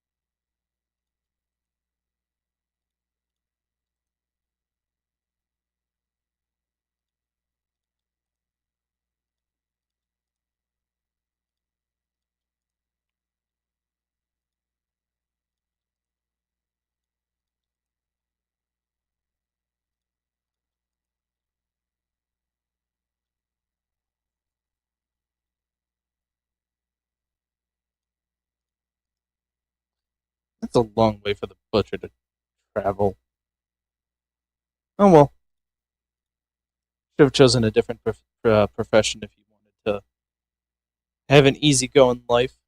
That's a long way for the butcher to travel. Oh well. Should have chosen a different profession if you wanted to have an easygoing life.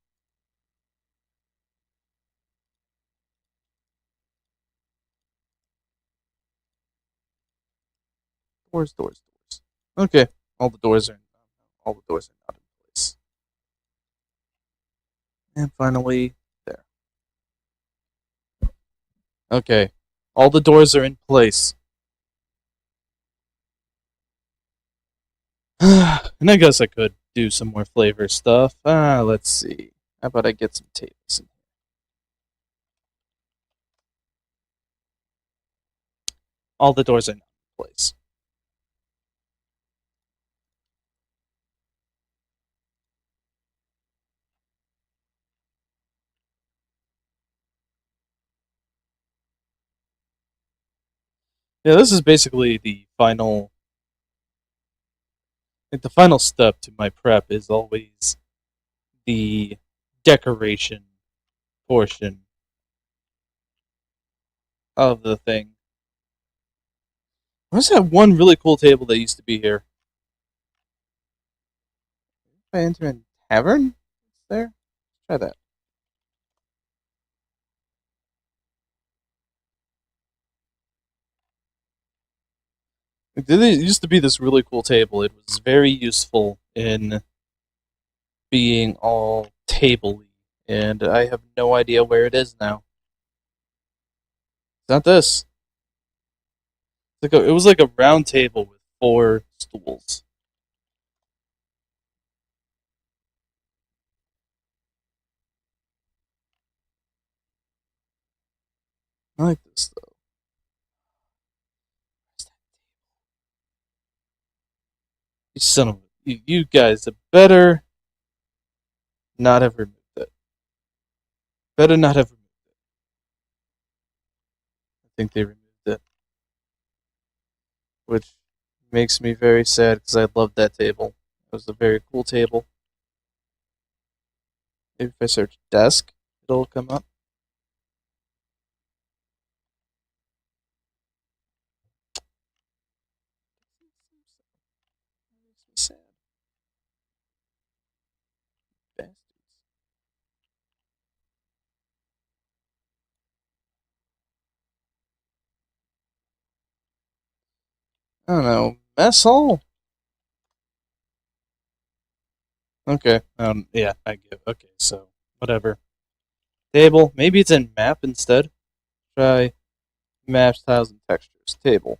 Doors, doors, doors. Okay, all the doors are not in place. And finally, there. Okay, all the doors are in place. And I guess I could do some more flavor stuff. Let's see. How about I get some tables in here? All the doors are not in place. Yeah, this is basically the final. Like the final step to my prep is always the decoration portion of the thing. Where's that one really cool table that used to be here? If I enter a tavern? It's there? Try that. There used to be this really cool table. It was very useful in being all table-y, and I have no idea where it is now. It's not this. It was like a round table with 4 stools. I like this though. You son of you guys had better not have removed it. Better not have removed it. I think they removed it, which makes me very sad because I loved that table. It was a very cool table. Maybe if I search desk, it'll come up. That makes me sad. Bastards. I don't know. Mess hall? Okay. Yeah, I give. Okay, so whatever. Table. Maybe it's in map instead. Try maps, tiles, and textures. Table.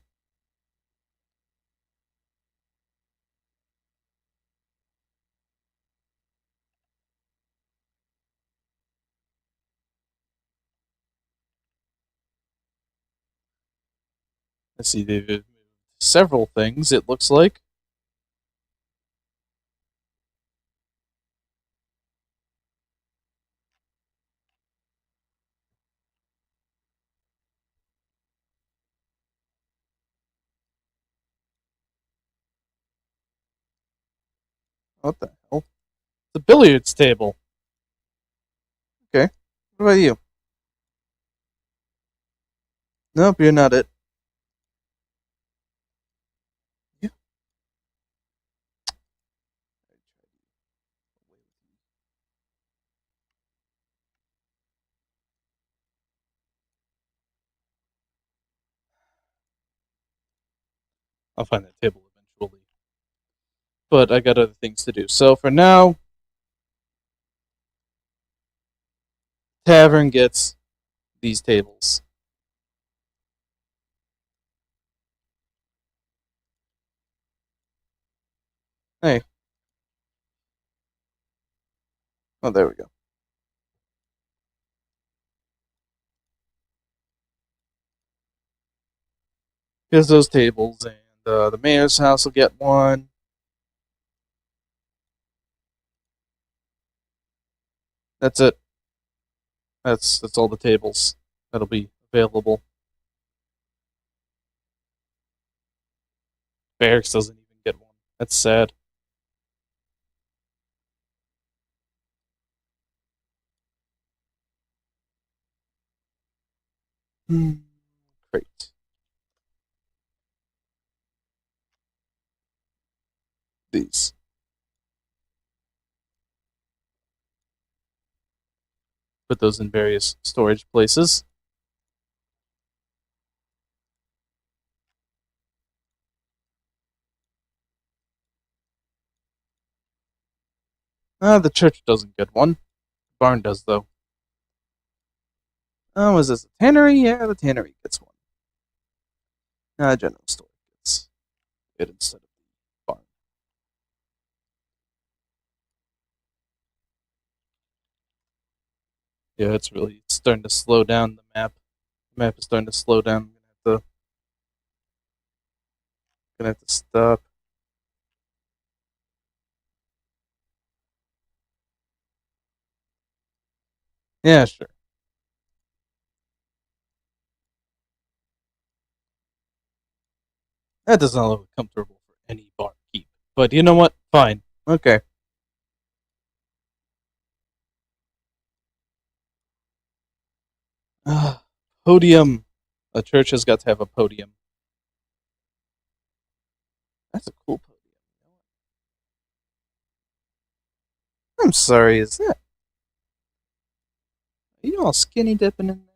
Let's see. They've moved several things. It looks like. What the hell? It's a billiards table. Okay. What about you? Nope, you're not it. Yeah. I'll find that table eventually. But I got other things to do. So for now, Tavern gets these tables. Hey. Oh, there we go. Here's those tables, and the mayor's house will get one. That's it. That's all the tables that'll be available. Barracks doesn't even get one. That's sad. Great. These. Put those in various storage places. The church doesn't get one. The barn does, though. Oh, is this a tannery? Yeah, the tannery gets one. General store gets it instead of the barn. Yeah, it's starting to slow down the map. The map is starting to slow down. Gonna have to stop. Yeah, sure. That does not look comfortable for any barkeep. But you know what? Fine. Okay. Podium. A church has got to have a podium. That's a cool podium. I'm sorry, is that? Are you all skinny dipping in there?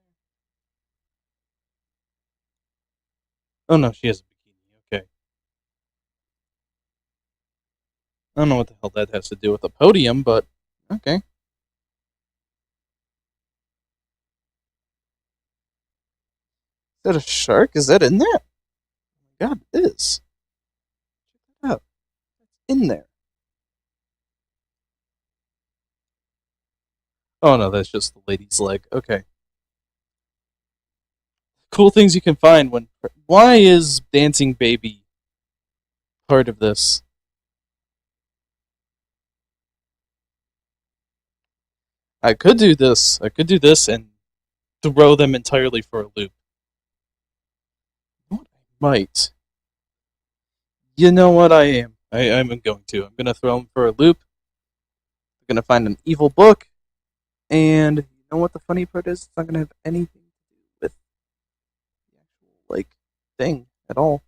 Oh no, she has a bikini. Okay. I don't know what the hell that has to do with a podium, but okay. Is that a shark? Is that in there? Oh my god, it is. Check that out. It's in there. Oh no, that's just the lady's leg. Okay. Cool things you can find when. Why is Dancing Baby part of this? I could do this. I could do this and throw them entirely for a loop. What I might. You know what I am. I'm going to. I'm going to throw them for a loop. I'm going to find an evil book. And you know what the funny part is? It's not going to have anything to do with the actual, thing at all.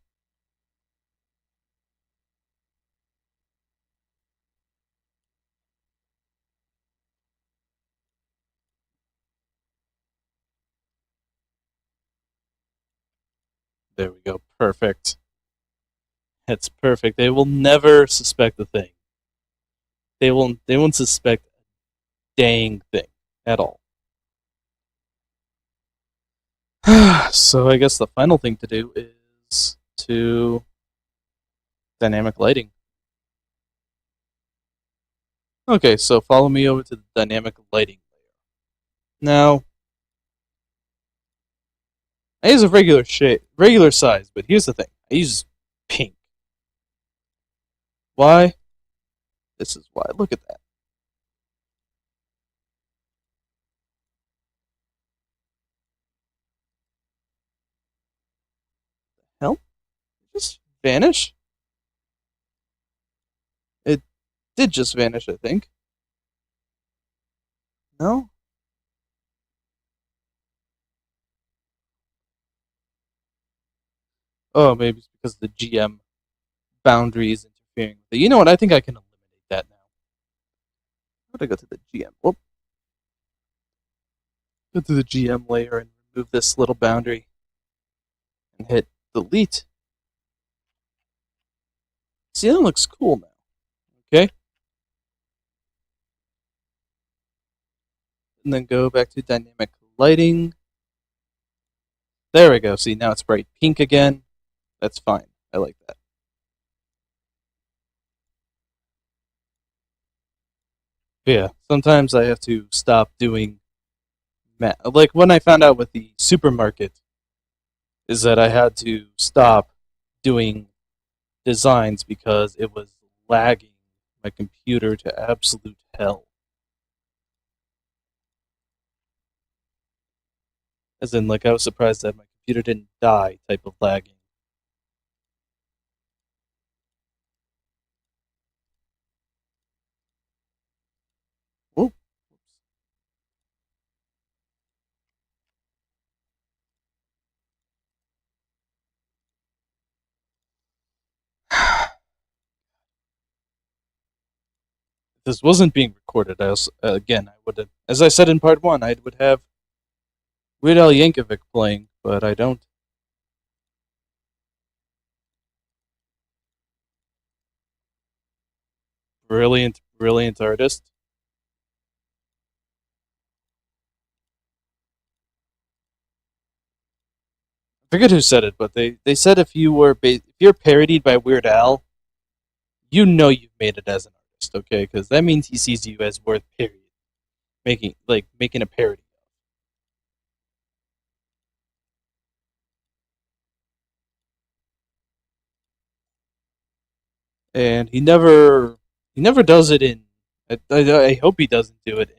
There we go. Perfect. That's perfect. They will never suspect a thing. They won't suspect a dang thing at all. So I guess the final thing to do is to dynamic lighting. Okay, so follow me over to the dynamic lighting layer. Now, I use a regular size, but here's the thing. I use pink. Why? This is why. Look at that. Hell? It just vanish? It did just vanish, I think. No? Oh, maybe it's because the GM boundary is interfering with it. You know what? I think I can eliminate that now. I'm gonna go to the GM. Whoop. Go to the GM layer and remove this little boundary and hit delete. See, that looks cool now. Okay? And then go back to dynamic lighting. There we go. See, now it's bright pink again. That's fine. I like that. But yeah, sometimes I have to stop doing like when I found out with the supermarket is that I had to stop doing designs because it was lagging my computer to absolute hell. As in, like, I was surprised that my computer didn't die type of lagging. Whoop. this wasn't being recorded, I would, as I said in part one, I would have Weird Al Yankovic playing, but I don't. Brilliant, brilliant artist. I forget who said it, but they said if you're parodied by Weird Al, you know you've made it as an artist, okay? Because that means he sees you as worth period making a parody. And he never does it in. I hope he doesn't do it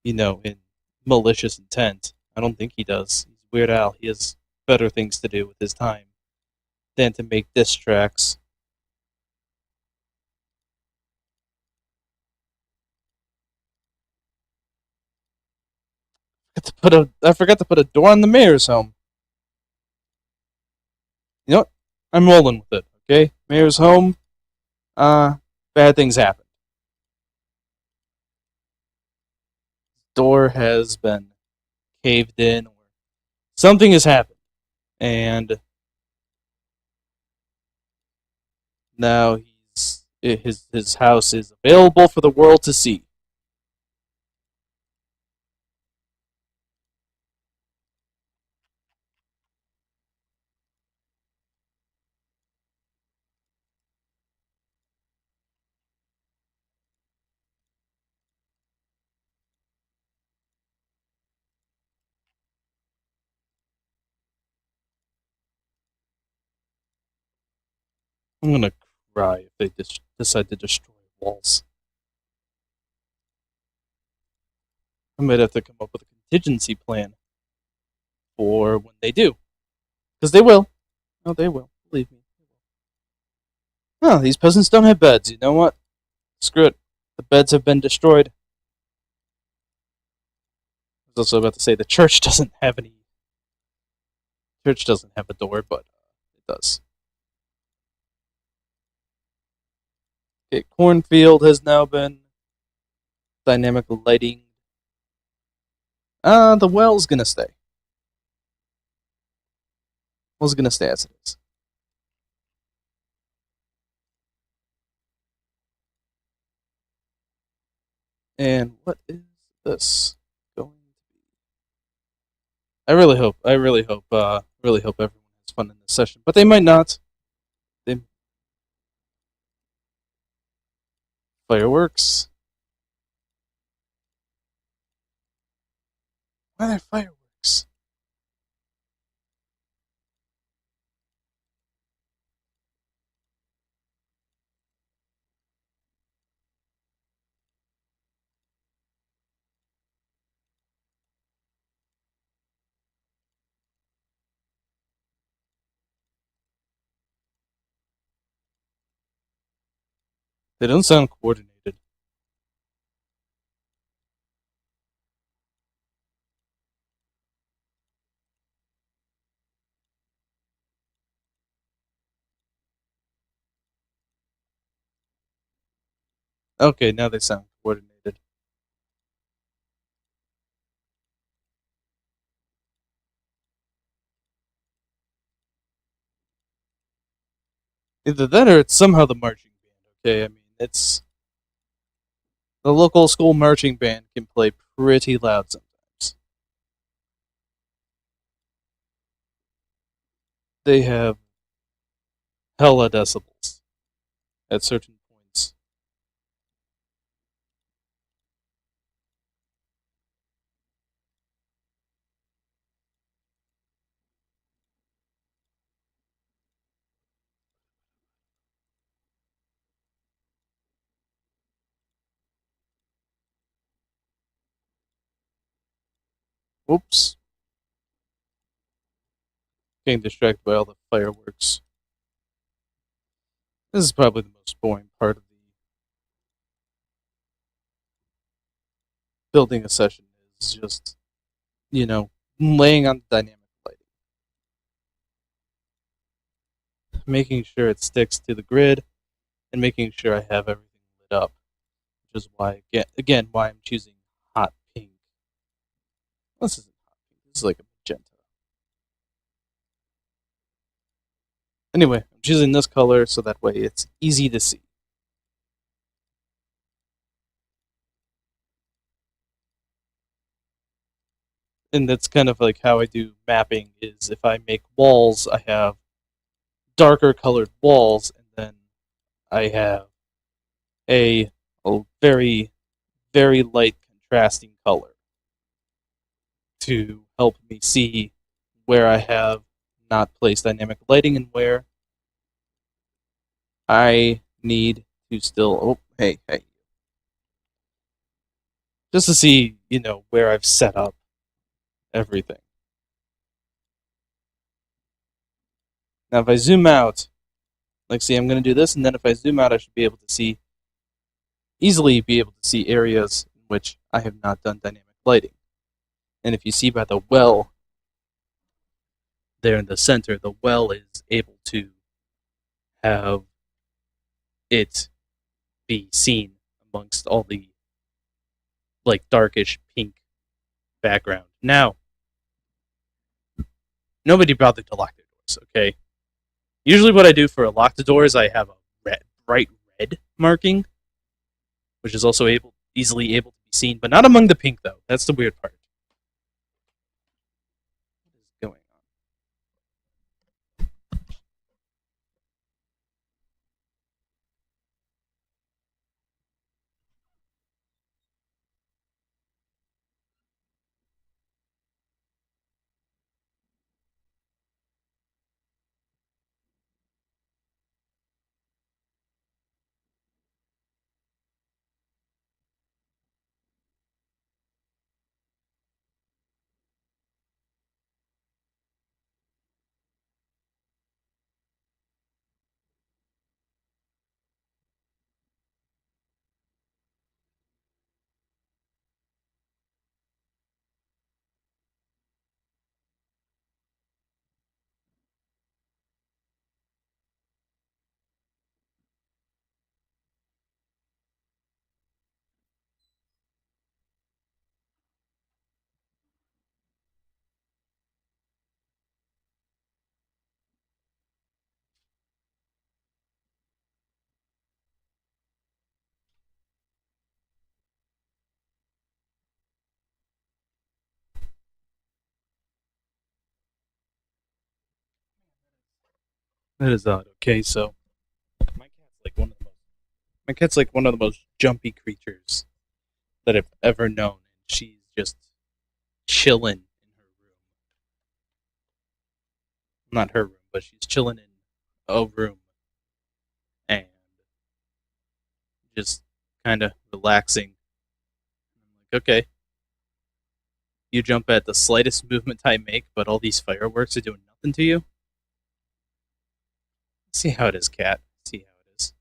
in in malicious intent. I don't think he does. He's Weird Al. He has better things to do with his time than to make diss tracks. I forgot to put a door on the mayor's home. You know what? I'm rolling with it. Okay, mayor's home. Bad things happen. Door has been caved in, or something has happened, and now his house is available for the world to see. I'm gonna cry if they decide to destroy walls. I might have to come up with a contingency plan for when they do, because they will. Oh, they will. Believe me. Oh, these peasants don't have beds. You know what? Screw it. The beds have been destroyed. I was also about to say the church doesn't have any. Church doesn't have a door, but it does. Okay, cornfield has now been dynamic lighting. The well's gonna stay. Well's gonna stay as it is. And what is this going to be? Really hope everyone has fun in this session, but they might not. They fireworks. Why are there fireworks? They don't sound coordinated. Okay, now they sound coordinated. Either that or it's somehow the marching band. Okay, I mean it's the local school marching band can play pretty loud sometimes. They have hella decibels at certain points. Whoops. Getting distracted by all the fireworks. This is probably the most boring part of the building a session is just, you know, laying on the dynamic lighting. Making sure it sticks to the grid and making sure I have everything lit lit up, which is why again why I'm choosing hot pink. This isn't hot pink. This is like a magenta. Anyway, I'm choosing this color so that way it's easy to see. And that's kind of like how I do mapping is if I make walls, I have darker colored walls, and then I have a very, very light contrasting color to help me see where I have not placed dynamic lighting and where I need to still. Oh, hey. Just to see, where I've set up everything. Now, if I zoom out, like, see, I'm going to do this, and then if I zoom out, I should be able to easily be able to see areas in which I have not done dynamic lighting. And if you see by the well there in the center, the well is able to have it be seen amongst all the like darkish pink background. Now, nobody bothered to lock their doors, okay? Usually what I do for a lock the doors, I have a bright red marking, which is also easily able to be seen, but not among the pink though. That's the weird part. What is going on? That is odd. Okay, so my cat's like one of the most my cat's like one of the most jumpy creatures that I've ever known. And she's just chilling in her room. Not her room, but she's chilling in a room and just kind of relaxing. I'm like, okay, you jump at the slightest movement I make, but all these fireworks are doing nothing to you. See how it is, cat. See how it is.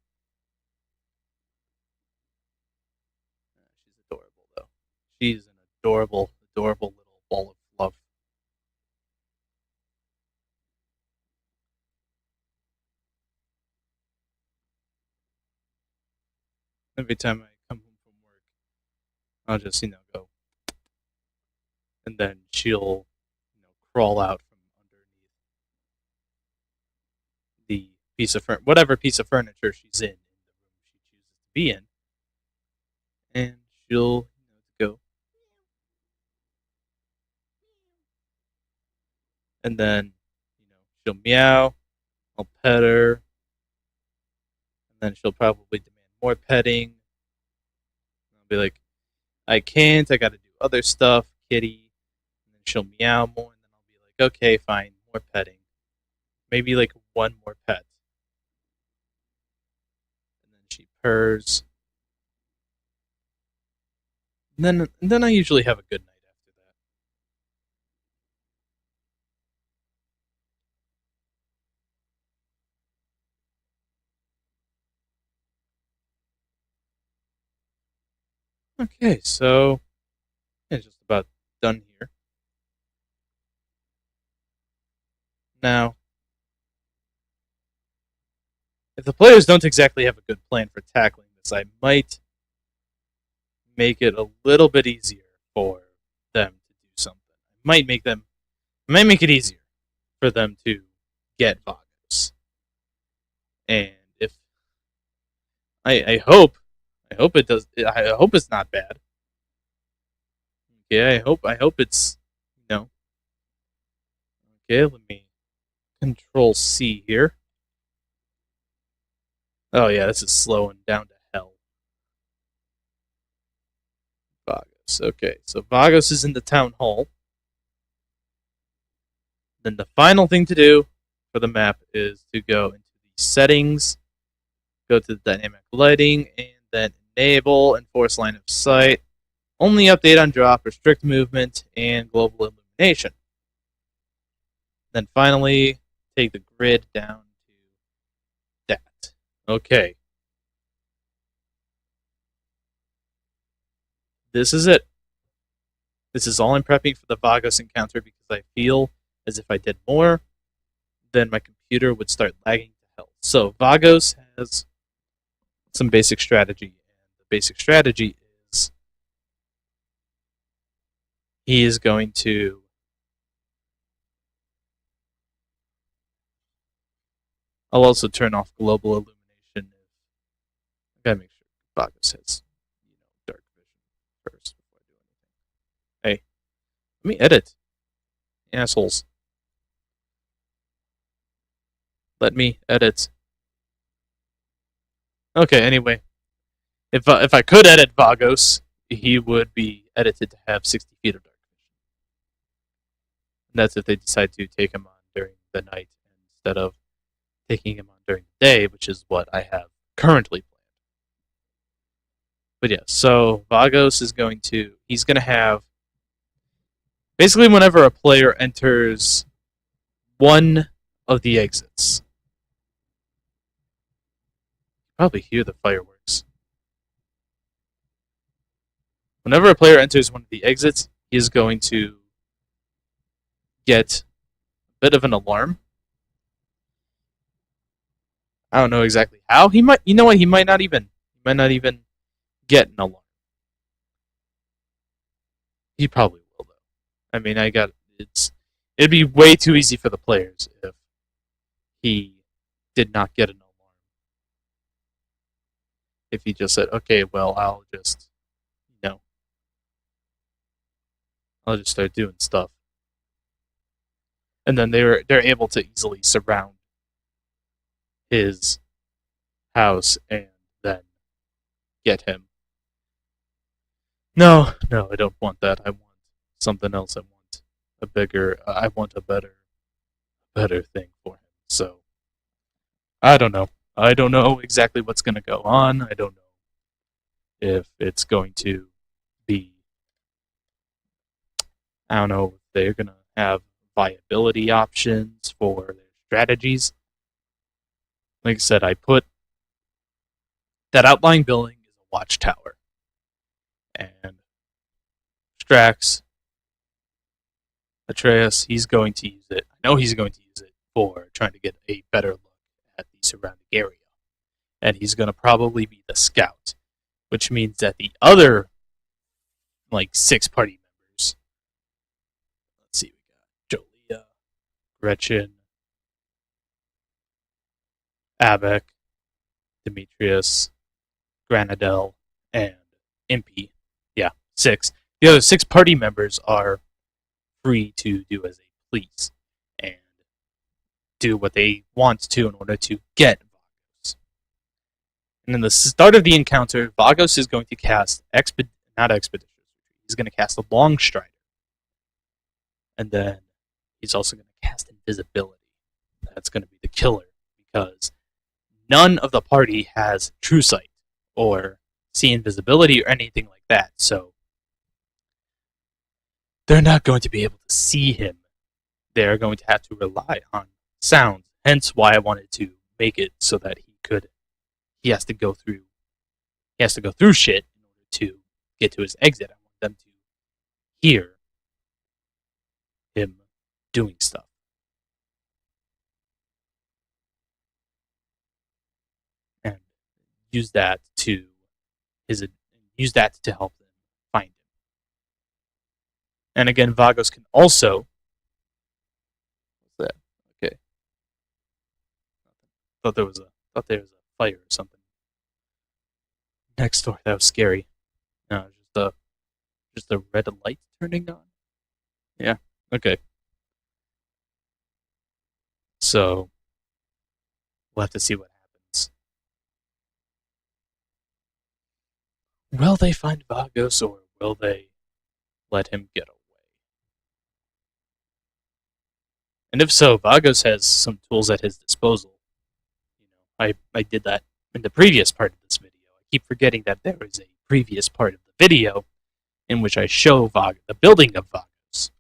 She's adorable, though. She's an adorable, adorable little ball of love. Every time I come home from work, I'll just, go. And then she'll, crawl out from underneath the whatever piece of furniture she's in the room she chooses to be in. And she'll, go. And then, she'll meow. I'll pet her. And then she'll probably demand more petting. I'll be like, I can't. I got to do other stuff, kitty. And then she'll meow more. And then I'll be like, okay, fine, more petting. Maybe like one more pet. And then she purrs. And then I usually have a good night after that. Okay, so it's just about done here. Now, if the players don't exactly have a good plan for tackling this this. I might make it a little bit easier for them to do something. I might make it easier for them to get Vagos. And if I hope it does. I hope it's not bad. Okay, I hope it's Okay, let me Control C here. Oh yeah, this is slowing down to hell. Vagos. Okay, so Vagos is in the town hall. Then the final thing to do for the map is to go into the settings, go to the dynamic lighting, and then enable enforce line of sight, only update on drop, restrict movement, and global illumination. Then finally, take the grid down to that. Okay. This is it. This is all I'm prepping for the Vagos encounter because I feel as if I did more, then my computer would start lagging to hell. So Vagos has some basic strategy, and the basic strategy is he is going to I'll also turn off global illumination. I gotta make sure Vagos has dark vision first before I do anything. Hey, let me edit. Assholes. Let me edit. Okay, anyway. If I could edit Vagos, he would be edited to have 60 feet of dark vision. And that's if they decide to take him on during the night instead of taking him on during the day, which is what I have currently planned. But yeah, so Vagos is he's going to have, basically whenever a player enters one of the exits, you probably hear the fireworks. Whenever a player enters one of the exits, he is going to get a bit of an alarm. I don't know exactly how. He might not even get an alarm. He probably will though. I mean, it'd be way too easy for the players if he did not get an alarm. If he just said, "Okay, well, I'll just start doing stuff," and then they're able to easily surround his house and then get him. No, I don't want that. I want something else. I want a better thing for him. So, I don't know. I don't know exactly what's going to go on. I don't know if it's going to be, I don't know if they're going to have viability options for their strategies. Like I said, I put that outlying building is a watchtower. And Strax, Atreus, he's going to use it. I know he's going to use it for trying to get a better look at the surrounding area. And he's going to probably be the scout, which means that the other, 6 party members, let's see, we got Jolia, Gretchen, Abec, Demetrius, Granadel, and Impy. Yeah, 6. The other 6 party members are free to do as they please and do what they want to in order to get Vagos. And in the start of the encounter, Vagos is going to cast not Expeditious. He's going to cast a Long Strider. And then he's also going to cast Invisibility. That's going to be the killer because none of the party has True Sight or see invisibility or anything like that. So they're not going to be able to see him. They're going to have to rely on sound. Hence why I wanted to make it so that he has to go through shit in order to get to his exit. I want them to hear him doing stuff. And use that to use that to help them find him. And again, Vagos can also. What's that? Okay. Thought there was a fire or something next door. That was scary. No, just a red light turning on. Yeah. Okay. So we'll have to see what happens. Will they find Vagos, or will they let him get away? And if so, Vagos has some tools at his disposal. I did that in the previous part of this video. I keep forgetting that there is a previous part of the video in which I show the building of Vagos.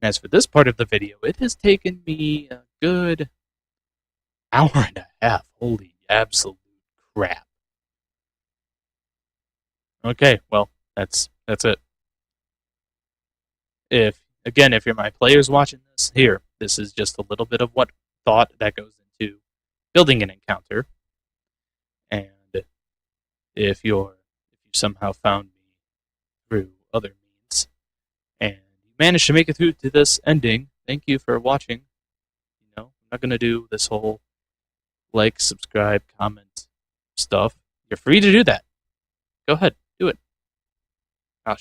And as for this part of the video, it has taken me a good hour and a half. Holy absolute crap. Okay, well, that's it. If you're my players watching this, this is just a little bit of what thought that goes into building an encounter. And if you somehow found me through other means and you managed to make it through to this ending, thank you for watching. I'm not gonna do this whole like, subscribe, comment stuff. You're free to do that. Go ahead, do it. Oh,